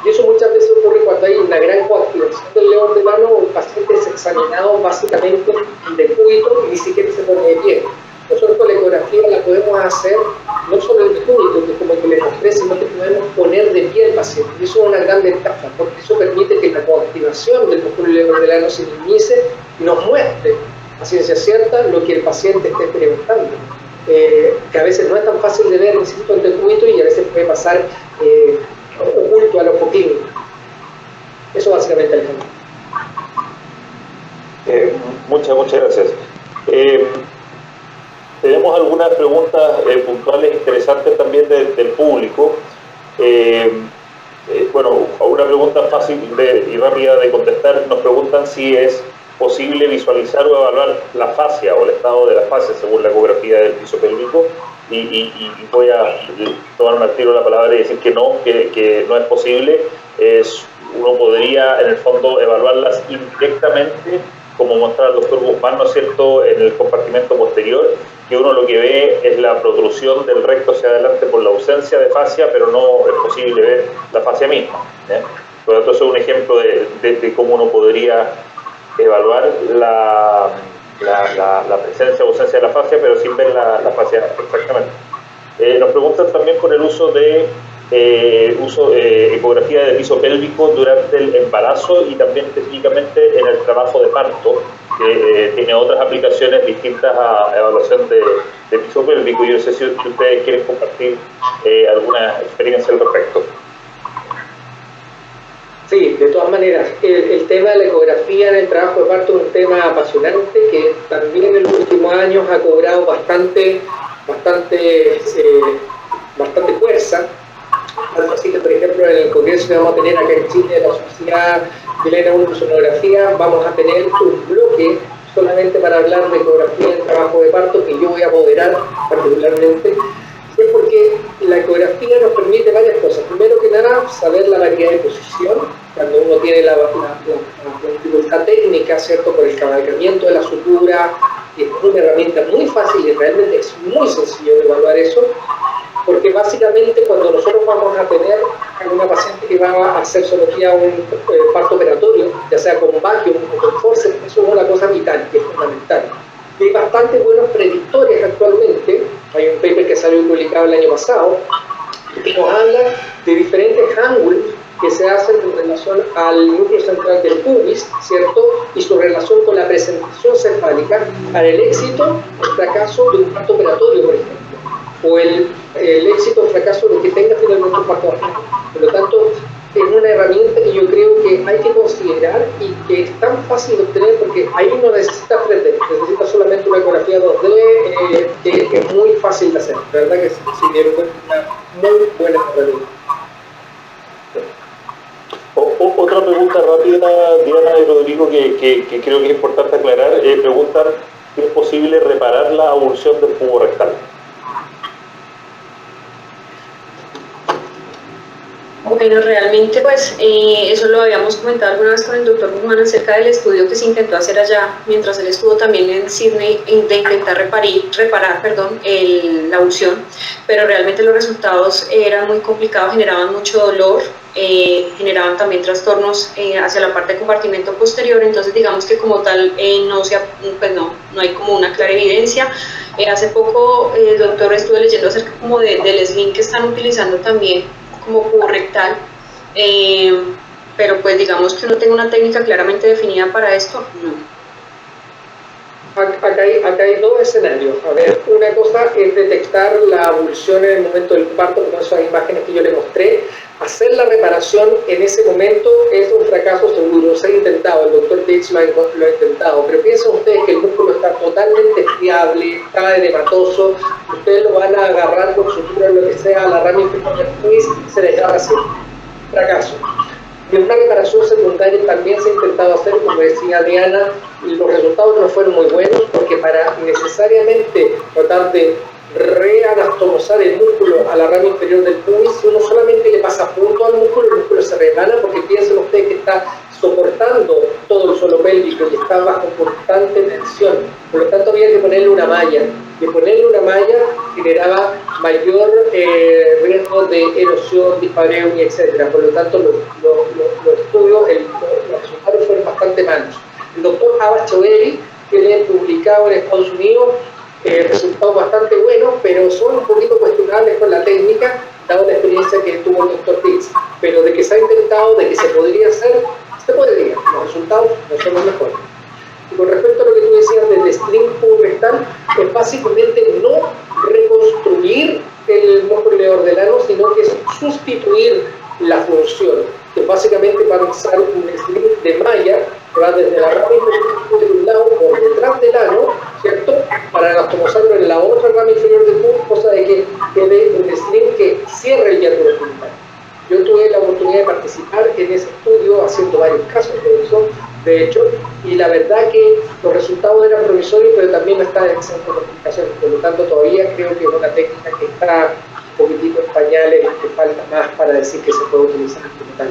Y eso muchas veces ocurre cuando hay una gran coactivación del león del ano, o el paciente es examinado básicamente en decúbito y ni siquiera se pone de pie. Nosotros con la ecografía la podemos hacer no solo en decúbito, que es como que le mostré, sino que podemos poner de pie al paciente. Y eso es una gran ventaja, porque eso permite que la coactivación del músculo león del ano se minimice y nos muestre a ciencia cierta lo que el paciente está experimentando. Que a veces no es tan fácil de ver, insisto, en decúbito, y a veces puede pasar oculto a los clínicos. Eso básicamente, Alejandro. Muchas gracias. Tenemos algunas preguntas puntuales interesantes también del público. Bueno, una pregunta fácil y rápida de contestar. Nos preguntan si es posible visualizar o evaluar la fascia o el estado de la fascia según la ecografía del piso pélvico, y voy a tomarme al tiro la palabra y decir que no es posible. Uno podría en el fondo evaluarlas indirectamente, como mostraba el doctor Guzmán, ¿no es cierto?, en el compartimento posterior, que uno lo que ve es la protrusión del recto hacia adelante por la ausencia de fascia, pero no es posible ver la fascia misma. Por lo tanto, eso es un ejemplo de cómo uno podría evaluar la presencia o ausencia de la fascia, pero sin ver la fascia exactamente. Nos preguntan también por el uso de ecografía de piso pélvico durante el embarazo y también específicamente en el trabajo de parto, que tiene otras aplicaciones distintas a evaluación de piso pélvico. Yo no sé si ustedes quieren compartir alguna experiencia al respecto. Sí, de todas maneras, el tema de la ecografía en el trabajo de parto es un tema apasionante que también en los últimos años ha cobrado bastante fuerza. Así que, por ejemplo, en el congreso que vamos a tener acá en Chile de la Sociedad Chilena de Ultrasonografía, vamos a tener un bloque solamente para hablar de ecografía en trabajo de parto, que yo voy a moderar particularmente. Es porque la ecografía nos permite varias cosas. Primero que nada, saber la variedad de posición, cuando uno tiene la dificultad técnica, ¿cierto?, por el cabalgamiento de la sutura, y es una herramienta muy fácil y realmente es muy sencillo de evaluar eso, porque básicamente cuando nosotros vamos a tener a una paciente que va a ser sometida a un parto operatorio, ya sea con vacuum o con forceps, eso es una cosa vital, que es fundamental. Y hay bastante buenos predictores actualmente. Hay un paper que salió publicado el año pasado que nos habla de diferentes ángulos que se hacen en relación al núcleo central del pubis, ¿cierto? Y su relación con la presentación cefálica para el éxito o fracaso de un parto operatorio, por ejemplo, o el éxito o fracaso de que tenga finalmente un parto vaginal. Por lo tanto, es una herramienta que yo creo que hay que considerar y que es tan fácil de obtener porque ahí no necesita 3D, necesita solamente una ecografía 2D que es muy fácil de hacer. La verdad que sí, es una muy buena herramienta. Otra pregunta rápida, Diana y Rodrigo, que creo que es importante aclarar. Preguntan si es posible reparar la avulsión del tubo rectal. Bueno, realmente pues eso lo habíamos comentado alguna vez con el doctor Guzmán acerca del estudio que se intentó hacer allá, mientras él estuvo también en Sydney, de intentar reparar la avulsión, pero realmente los resultados eran muy complicados, generaban mucho dolor, generaban también trastornos hacia la parte de compartimento posterior, entonces digamos que como tal no hay como una clara evidencia. Hace poco el doctor estuvo leyendo acerca como del sling que están utilizando también como cubo rectal, pero pues digamos que no tengo una técnica claramente definida para esto, no. Acá hay dos escenarios. A ver, una cosa es detectar la avulsión en el momento del parto, como esas imágenes que yo le mostré. Hacer la reparación en ese momento es un fracaso seguro, se ha intentado, el doctor Bates lo ha intentado, pero piensen ustedes que el músculo está totalmente fiable, está edematoso, ustedes lo van a agarrar con sutura o lo que sea, a la rama inferior del pubis, se les da así, fracaso. Y una reparación secundaria también se ha intentado hacer, como decía Diana, y los resultados no fueron muy buenos, porque para necesariamente tratar de reanastomosar el músculo a la rama inferior del pubis, si uno solamente le pasa punto al músculo, el músculo se rebana, porque piensen ustedes que está soportando todo el suelo pélvico y está bajo constante tensión. Por lo tanto, había que ponerle una malla. Y ponerle una malla generaba mayor riesgo de erosión, dispareo, etc. Por lo tanto, los estudios, los resultados fueron bastante malos. El doctor Abbas Choudhury tiene publicado en Estados Unidos resultados bastante buenos, pero son un poquito cuestionables con la técnica, dado la experiencia que tuvo el doctor Pitts. Pero de que se ha intentado, de que se podría hacer, se podría. Los resultados no son los mejores. Y con respecto a lo que tú decías del sling rectal, es básicamente no reconstruir el músculo leordelano, sino que es sustituir la función, que básicamente va a usar un sling de malla que va desde la rama inferior de un lado por detrás del ano, ¿cierto?, para anastomosarlo en la otra rama inferior del pubis, cosa de que quede un sling que cierre el diámetro genital. Yo tuve la oportunidad de participar en ese estudio haciendo varios casos de eso, de hecho, y la verdad que los resultados eran provisorios, pero también están exentos de complicaciones. Por lo tanto, todavía creo que es una técnica que está un poquitito en pañales y que falta más para decir que se puede utilizar como tal.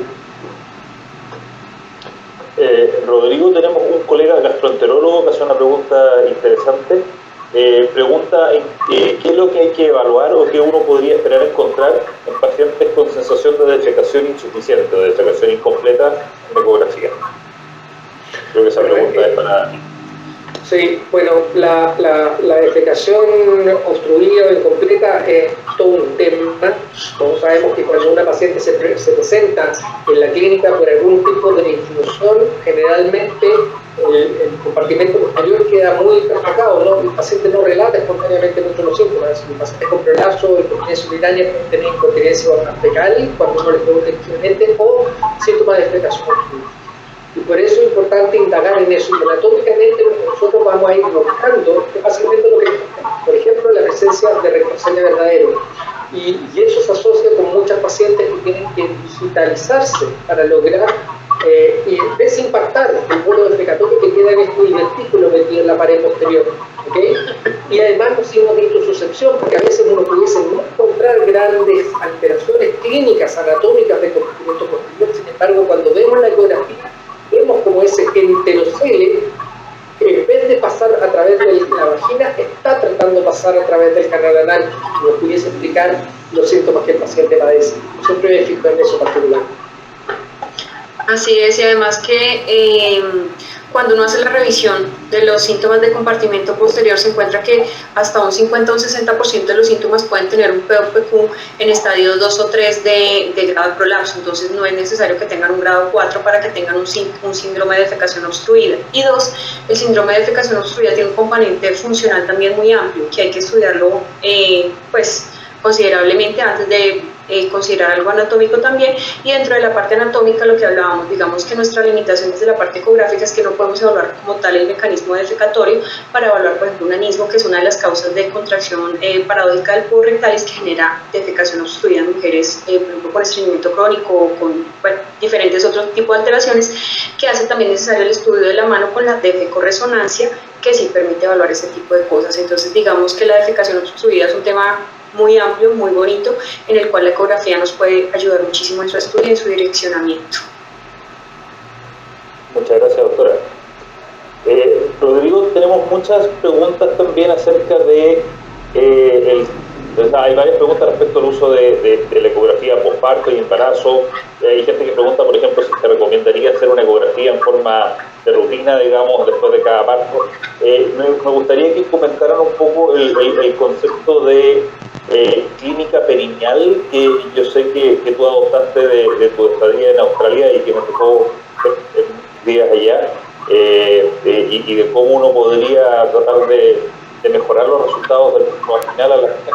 Rodrigo, tenemos un colega gastroenterólogo que hace una pregunta interesante. pregunta qué es lo que hay que evaluar o qué uno podría esperar encontrar en pacientes con sensación de defecación insuficiente o de defecación incompleta en ecografía. Creo que esa pregunta es para... Sí, bueno, la defecación obstruida o incompleta es todo un tema. Todos sabemos que cuando una paciente se presenta en la clínica por algún tipo de infusión, generalmente el compartimento posterior queda muy atacado, ¿no? El paciente no relata espontáneamente mucho los síntomas. El paciente con prolapso, incontinencia urinaria, puede tener incontinencia fecal cuando uno le pregunta directamente o síntomas de defecación obstruida. Y por eso es importante indagar en eso. Y anatómicamente nosotros vamos a ir buscando básicamente lo que es, por ejemplo, la presencia de rectorcele verdadero. Y eso se asocia con muchas pacientes que tienen que digitalizarse para lograr y desimpactar el bolo defecatorio que queda en este divertículo metido en la pared posterior. ¿Okay? Y además nos hemos visto suscepción, porque a veces uno pudiese no encontrar grandes alteraciones clínicas anatómicas de compartimento posterior. Sin embargo, cuando vemos la ecografía, vemos como ese enterocele, en vez de pasar a través de la vagina, está tratando de pasar a través del canal anal, y nos pudiese explicar los síntomas que el paciente padece. Siempre me fijo en eso particular. Así es, y además que cuando uno hace la revisión de los síntomas de compartimento posterior se encuentra que hasta un 50 o un 60% de los síntomas pueden tener un POPQ en estadios 2 o 3 de grado de prolapso, entonces no es necesario que tengan un grado 4 para que tengan un síndrome de defecación obstruida. Y dos, el síndrome de defecación obstruida tiene un componente funcional también muy amplio, que hay que estudiarlo pues considerablemente antes de considerar algo anatómico también. Y dentro de la parte anatómica, lo que hablábamos, digamos que nuestra limitación desde la parte ecográfica es que no podemos evaluar como tal el mecanismo defecatorio para evaluar, por ejemplo, un anismo, que es una de las causas de contracción paradójica del pubis rectalis que genera defecación obstruida en mujeres, por ejemplo, con estreñimiento crónico o con diferentes otros tipos de alteraciones, que hace también necesario el estudio de la mano con la defecorresonancia, que sí permite evaluar ese tipo de cosas. Entonces, digamos que la defecación obstruida es un tema muy amplio, muy bonito, en el cual la ecografía nos puede ayudar muchísimo en su estudio y en su direccionamiento. Muchas gracias, doctora. Rodrigo, tenemos muchas preguntas también acerca de hay varias preguntas respecto al uso de la ecografía posparto y embarazo. Hay gente que pregunta, por ejemplo, si se recomendaría hacer una ecografía en forma de rutina, digamos, después de cada parto. Me gustaría que comentaran un poco el concepto de clínica perineal, que yo sé que tú adoptaste de tu estadía en Australia y que me tocó días allá, y de cómo uno podría tratar de mejorar los resultados del parto vaginal a la gente.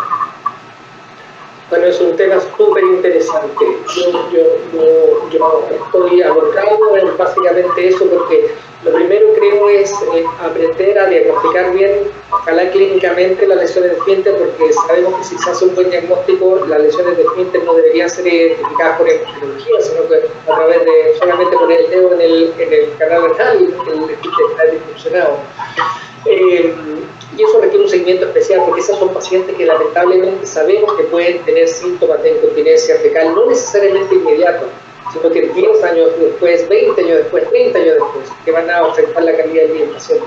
Bueno, es un tema súper interesante. Yo estoy abocado en básicamente eso, porque lo primero creo es aprender a diagnosticar bien, ojalá clínicamente, las lesiones de esfínter, porque sabemos que si se hace un buen diagnóstico, las lesiones de esfínter no deberían ser identificadas por endocrinología, sino que a través de solamente poner el dedo en el canal anal y el esfínter está disfuncionado. Y eso requiere un seguimiento especial, porque esas son pacientes que lamentablemente sabemos que pueden tener síntomas de incontinencia fecal, no necesariamente inmediatos, sino que 10 años después, 20 años después, 30 años después, que van a afectar la calidad de vida del paciente.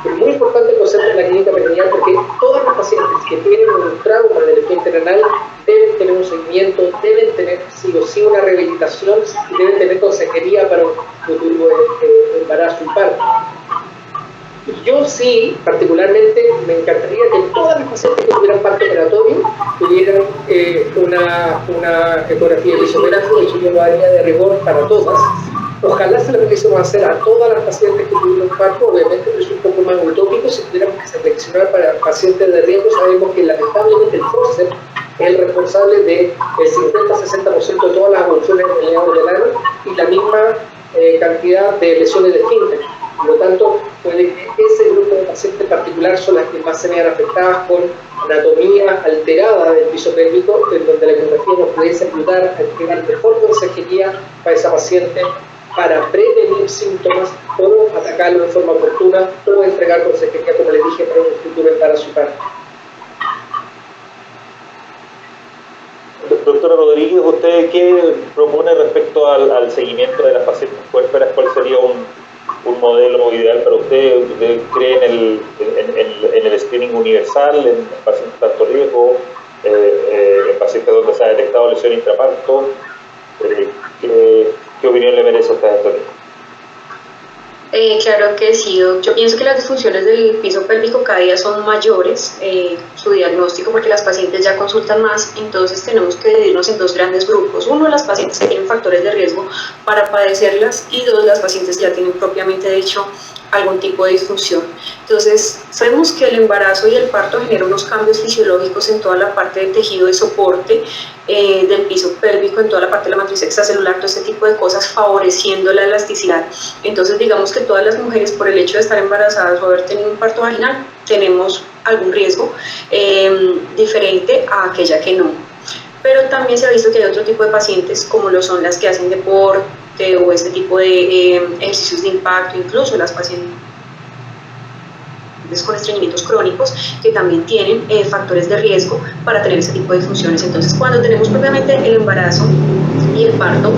Es muy importante el concepto de la clínica perineal, porque todos los pacientes que tienen un trauma del esfínter anal deben tener un seguimiento, deben tener sí o sí una rehabilitación y deben tener consejería para un futuro embarazo y parto. Yo sí, particularmente, me encantaría que todas las pacientes que tuvieran parto operatorio tuvieran una ecografía lisográfica, y eso yo lo haría de rigor para todas. Ojalá se lo pudiésemos hacer a todas las pacientes que tuvieron parto, obviamente es un poco más utópico si tuviéramos que seleccionar para pacientes de riesgo. Sabemos que lamentablemente el fórceps es el responsable del 50-60% de todas las evoluciones del león del ano y la misma cantidad de lesiones de esfínter. Por lo tanto, puede que ese grupo de pacientes particular son las que más se vean afectadas con anatomía alterada del piso pélvico, en donde la ecografía nos pudiese ayudar a entregar mejor consejería para esa paciente para prevenir síntomas o atacarlo de forma oportuna o entregar consejería, como les dije, para un futuro embarazo y parto. Doctora Rodríguez, ¿usted qué propone respecto al seguimiento de las pacientes puérperas? ¿Cuál sería un modelo ideal para usted? ¿Usted cree en el screening universal, en pacientes de alto riesgo, en pacientes donde se ha detectado lesión intraparto? ¿Qué opinión le merece a usted esto? Claro que sí, yo pienso que las disfunciones del piso pélvico cada día son mayores, su diagnóstico, porque las pacientes ya consultan más, entonces tenemos que dividirnos en dos grandes grupos. Uno, las pacientes que tienen factores de riesgo para padecerlas, y dos, las pacientes que ya tienen propiamente dicho algún tipo de disfunción. Entonces, sabemos que el embarazo y el parto generan unos cambios fisiológicos en toda la parte del tejido de soporte del piso pélvico, en toda la parte de la matriz extracelular, todo este tipo de cosas, favoreciendo la elasticidad. Entonces, digamos que todas las mujeres, por el hecho de estar embarazadas o haber tenido un parto vaginal, tenemos algún riesgo diferente a aquella que no. Pero también se ha visto que hay otro tipo de pacientes, como lo son las que hacen deporte o este tipo de ejercicios de impacto, incluso las pacientes con estreñimientos crónicos, que también tienen factores de riesgo para tener ese tipo de disfunciones. Entonces, cuando tenemos propiamente el embarazo y el parto,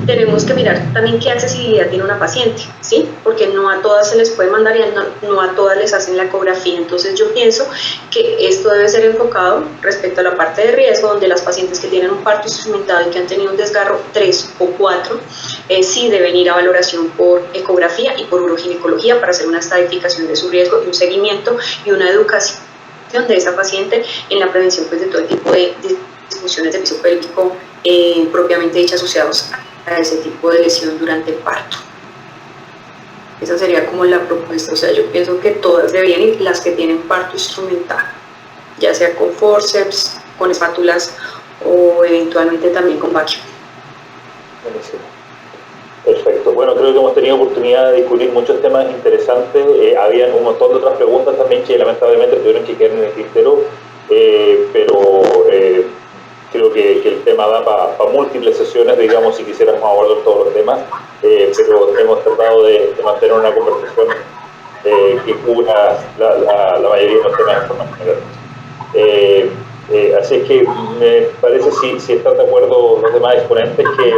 tenemos que mirar también qué accesibilidad tiene una paciente, ¿sí? Porque no a todas se les puede mandar y no a todas les hacen la ecografía. Entonces, yo pienso que esto debe ser enfocado respecto a la parte de riesgo, donde las pacientes que tienen un parto instrumentado y que han tenido un desgarro 3 o 4, sí deben ir a valoración por ecografía y por uroginecología para hacer una estadificación de su riesgo y un seguimiento y una educación de esa paciente en la prevención, pues, de todo el tipo de disfunciones de piso pélvico propiamente dichas asociados a ese tipo de lesión durante el parto. Esa sería como la propuesta. O sea, yo pienso que todas deberían ir, las que tienen parto instrumental, ya sea con forceps, con espátulas o eventualmente también con vacuum. Perfecto. Bueno, creo que hemos tenido oportunidad de discutir muchos temas interesantes. Habían un montón de otras preguntas también que lamentablemente tuvieron que quedar en el tintero, pero creo que el tema da para múltiples sesiones, digamos, si quisiéramos abordar todos los temas, pero hemos tratado de mantener una conversación que cubra la mayoría de los temas de forma general. Así es que me parece, si están de acuerdo los demás exponentes, que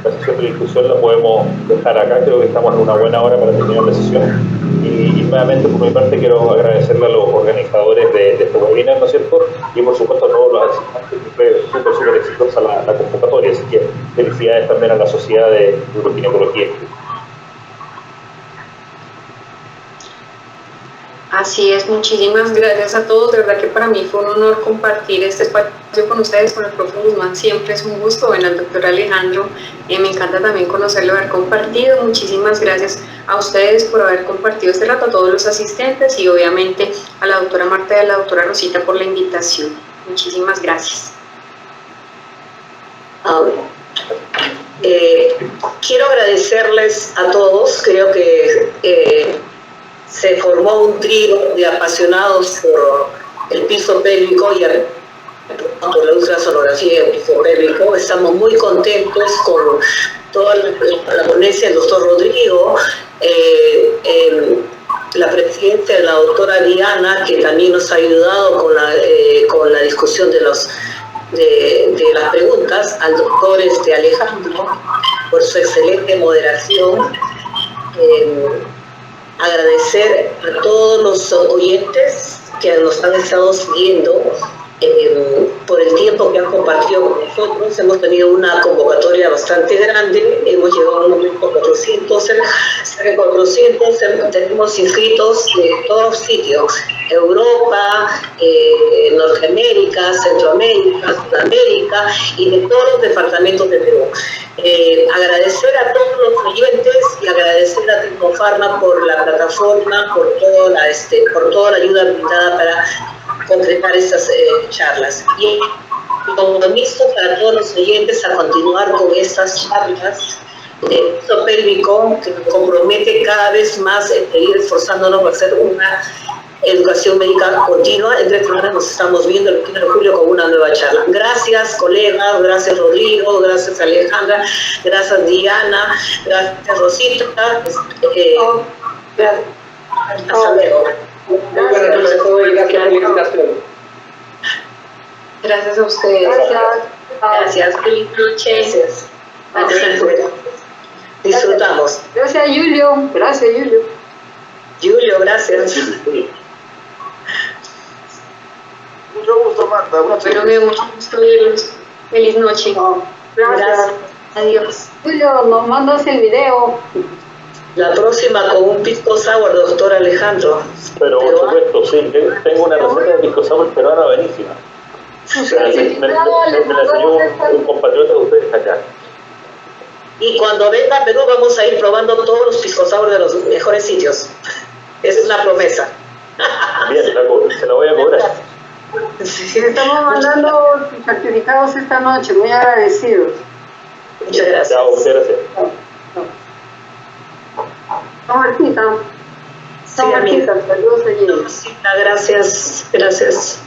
la sesión de discusión la podemos dejar acá. Creo que estamos en una buena hora para terminar la sesión. Y nuevamente, por mi parte, quiero agradecerle a los organizadores de este webinar, ¿no es cierto? Y por supuesto a todos los asistentes, que fue súper exitosa la convocatoria. Así que felicidades también a la Sociedad de Uroginecología. Así es, muchísimas gracias a todos. De verdad que para mí fue un honor compartir este espacio con ustedes, con el profe Guzmán. Siempre es un gusto. Bueno, al doctor Alejandro, me encanta también conocerlo, haber compartido. Muchísimas gracias a ustedes por haber compartido este rato, a todos los asistentes, y obviamente a la doctora Marta y a la doctora Rosita por la invitación. Muchísimas gracias. Quiero agradecerles a todos. Creo que se formó un trío de apasionados por el piso pélvico y por la ultrasonografía del piso pélvico. Estamos muy contentos con toda la ponencia del doctor Rodrigo, la presidencia de la doctora Diana, que también nos ha ayudado con la discusión de las preguntas, al doctor Alejandro por su excelente moderación. Agradecer a todos los oyentes que nos han estado siguiendo por el tiempo que han compartido con nosotros. Hemos tenido una convocatoria bastante grande, hemos llegado a un momento 400, cerca de 400, tenemos inscritos de todos sitios, Europa, Norteamérica, Centroamérica, Sudamérica y de todos los departamentos de Perú. Agradecer a todos los oyentes y agradecer a Tecnofarma por la plataforma, por toda la ayuda brindada para concretar estas charlas. Y compromiso para todos los oyentes a continuar con estas charlas de piso pélvico, que nos compromete cada vez más en seguir esforzándonos por hacer una educación médica continua. En 3 semanas nos estamos viendo el 1 de julio con una nueva charla. Gracias, colegas, gracias, Rodrigo, gracias, Alejandra, gracias, Diana, gracias, Rosita. Hasta luego. Gracias a ustedes. Gracias. Feliz noche. Gracias. Disfrutamos. Gracias, Julio. Gracias, Julio. Julio, gracias. Mucho gusto, Marta. Bueno, me mucho gusto verlos. Feliz noche. Gracias. Adiós. Julio, nos mandas el video. La próxima con un pisco sour, doctor Alejandro. Pero por supuesto, sí, tengo una receta de pisco sour peruana buenísima. Me la enseñó un compatriota de ustedes acá. Y cuando venga a Perú vamos a ir probando todos los pisco sour de los mejores sitios. Esa es una promesa. Bien, se la voy a cobrar. Sí. Te estamos mandando tus certificados esta noche, muy agradecidos. Muchas gracias. Chao, muchas gracias. Martita. Sí, Martita, saludos allí. Martita, gracias. Gracias. Saludos.